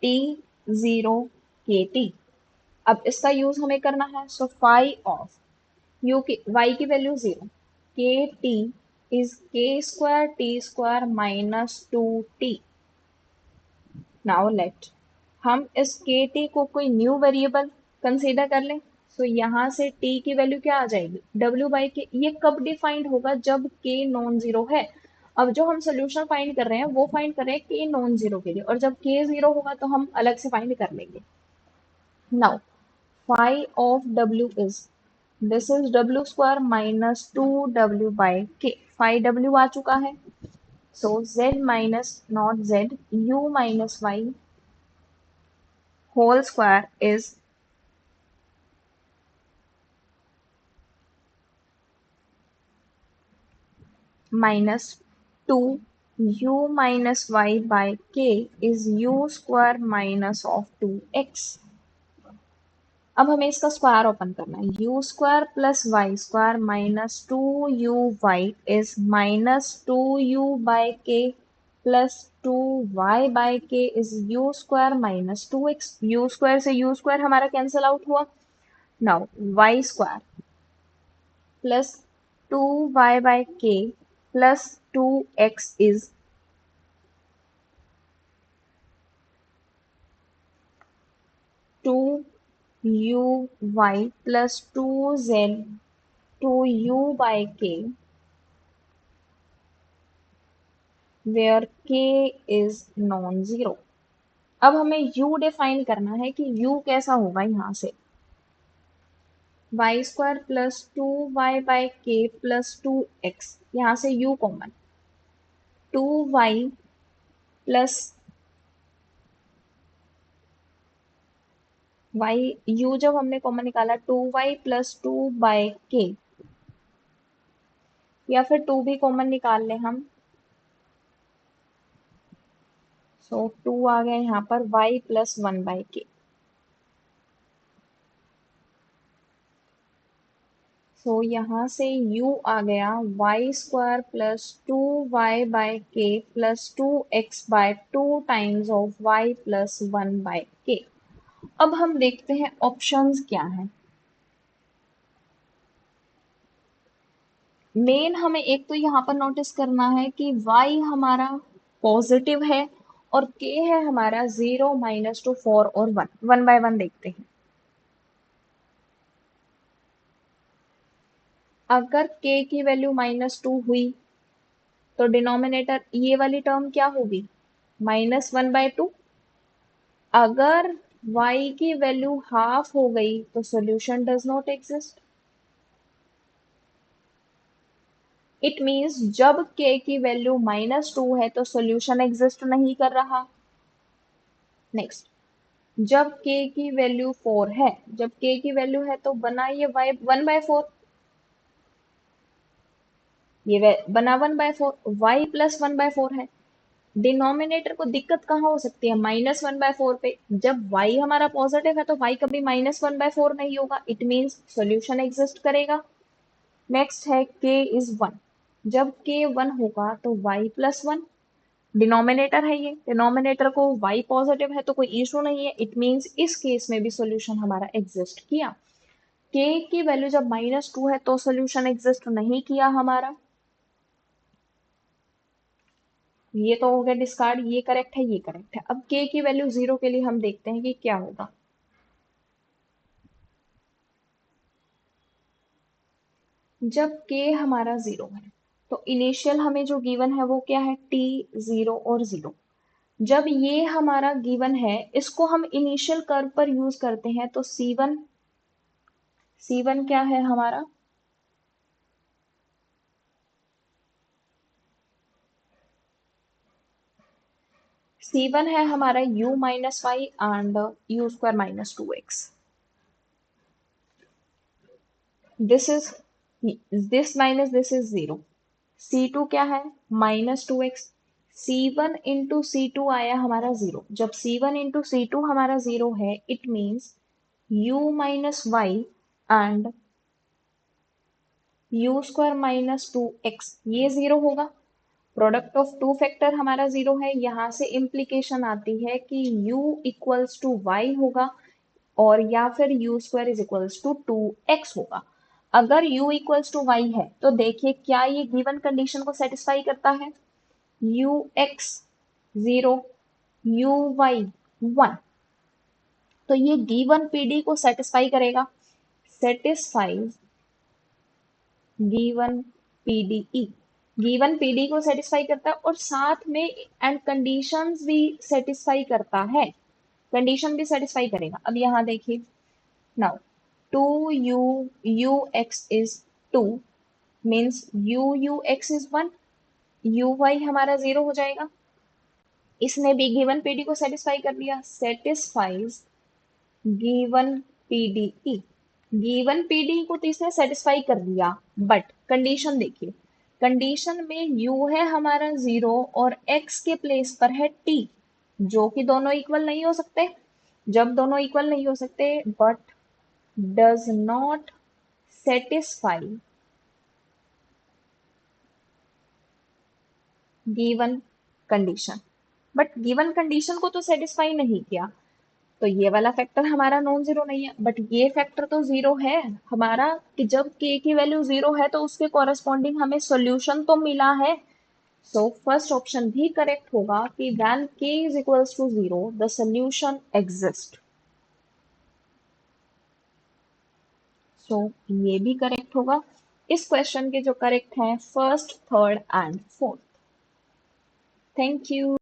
[SPEAKER 1] t 0 kt, अब इसका यूज हमें करना है, सो फाई ऑफ u की y की वैल्यू 0, के टी इज के square t square minus 2t। Now let हम इस के टी को कोई न्यू वेरिएबल कंसीडर कर लें, सो यहाँ से t की वैल्यू क्या आ जाएगी, w बाई के। ये कब डिफाइंड होगा, जब k नॉन जीरो है। अब जो हम सोल्यूशन फाइंड कर रहे हैं वो फाइंड कर रहे हैं k नॉन जीरो के लिए, और जब k जीरो होगा तो हम अलग से फाइंड कर लेंगे। Now phi of w is, this is w square minus 2w by k, phi w आ चुका है, so z minus naught z, u minus y whole square is minus 2 u minus y by k is u square minus of 2x। अब हमें इसका square open करना है, u square plus Y square minus 2u y is minus 2u by के plus 2y by k is u square minus 2x। u square से u square हमारा cancel out हुआ। Now y square plus 2y by के plus 2x is 2u y plus 2z 2u by k, where k is non-zero। अब हमें u define करना है कि u कैसा होगा। यहाँ से y square plus 2y by के प्लस 2x, यहाँ से u common, 2y plus y, u जब हमने कॉमन निकाला 2y प्लस 2 बाय के, या फिर 2 भी कॉमन निकाल लें हम, सो 2 आ गया यहाँ पर y प्लस 1 बाय के, सो यहाँ से u आ गया y square plus 2y by के plus 2x by 2 times of y plus 1 by K. अब हम देखते हैं ऑप्शंस क्या हैं। मेन हमें एक तो यहाँ पर नोटिस करना है कि y हमारा पॉजिटिव है और k है हमारा 0 माइनस 2 4 और 1। वन बाय वन देखते हैं। अगर k की वैल्यू -2 हुई तो डिनोमिनेटर ये वाली टर्म क्या होगी, -1 बाय 2। अगर y की वैल्यू हाफ हो गई तो solution does not exist. It means जब k की वैल्यू -2 है तो सॉल्यूशन एग्जिस्ट नहीं कर रहा। नेक्स्ट, जब k की वैल्यू 4 है, जब k की वैल्यू है तो बना ये y 1/4, ये बना 1/4, y प्लस 1/4 है। डिनोमिनेटर को दिक्कत कहाँ हो सकती है, -1/4 पे। जब y हमारा पॉजिटिव है तो y कभी -1/4 नहीं होगा, इट मीन्स सॉल्यूशन एग्जिस्ट करेगा। नेक्स्ट है k इज 1, जब k 1 होगा तो y प्लस 1, डिनोमिनेटर है, ये डिनोमिनेटर को y पॉजिटिव है तो कोई इशू नहीं है, इट मीन्स इस केस में भी सोल्यूशन हमारा एग्जिस्ट किया। k की वैल्यू जब -2 है तो सोल्यूशन एग्जिस्ट नहीं किया हमारा, ये तो हो गया डिस्कार्ड, ये करेक्ट है, ये करेक्ट है। अब k की वैल्यू 0 के लिए हम देखते हैं कि क्या होगा। जब k हमारा 0 है तो इनिशियल हमें जो गिवन है वो क्या है, t 0 और 0। जब ये हमारा गिवन है, इसको हम इनिशियल कर्व पर यूज करते हैं तो C1 क्या है हमारा, C1 है हमारा u minus y and u square minus 2x। This is this minus this is 0। C2 क्या है, -2x। C1 इंटू C2 आया हमारा 0। जब C1 इंटू C2 हमारा 0 है, it means u minus y and u square minus 2x ये 0 होगा। Product of two factor हमारा 0 है, यहाँ से इम्प्लीकेशन आती है कि u इक्वल्स टू वाई होगा और या फिर u square is equals to 2x होगा। अगर u इक्वल्स टू वाई है तो देखिए क्या ये गिवन कंडीशन को सेटिस्फाई करता है, ux 0 uy 1, तो ये गिवन पीडी को सेटिस्फाई करेगा, satisfies given PDE. Given PD को सेटिस्फाई करता है और साथ में एंड कंडीशंस भी सेटिस्फाई करता है, कंडीशन भी सेटिस्फाई करेगा। अब यहाँ देखिए, now 2u is 2 means ux is 1, uy हमारा 0 हो जाएगा। इसने भी गिवन पीडी को सेटिस्फाई कर दिया, satisfies given PDE. Given PD को तो इसने सेटिस्फाई कर दिया, बट कंडीशन देखिए, कंडीशन में u है हमारा 0 और x के प्लेस पर है t, जो कि दोनों इक्वल नहीं हो सकते। जब दोनों इक्वल नहीं हो सकते, but does not satisfy given condition, but given condition को तो सेटिस्फाई नहीं किया, तो ये वाला फैक्टर हमारा नॉन जीरो नहीं है। बट ये फैक्टर तो जीरो है हमारा, कि जब k की वैल्यू जीरो है तो उसके कॉरेस्पॉन्डिंग हमें सॉल्यूशन तो मिला है। सो फर्स्ट ऑप्शन भी करेक्ट होगा कि when k is equals to zero the solution exist. So ये भी करेक्ट होगा। इस क्वेश्चन के जो करेक्ट हैं first, third and fourth. Thank you.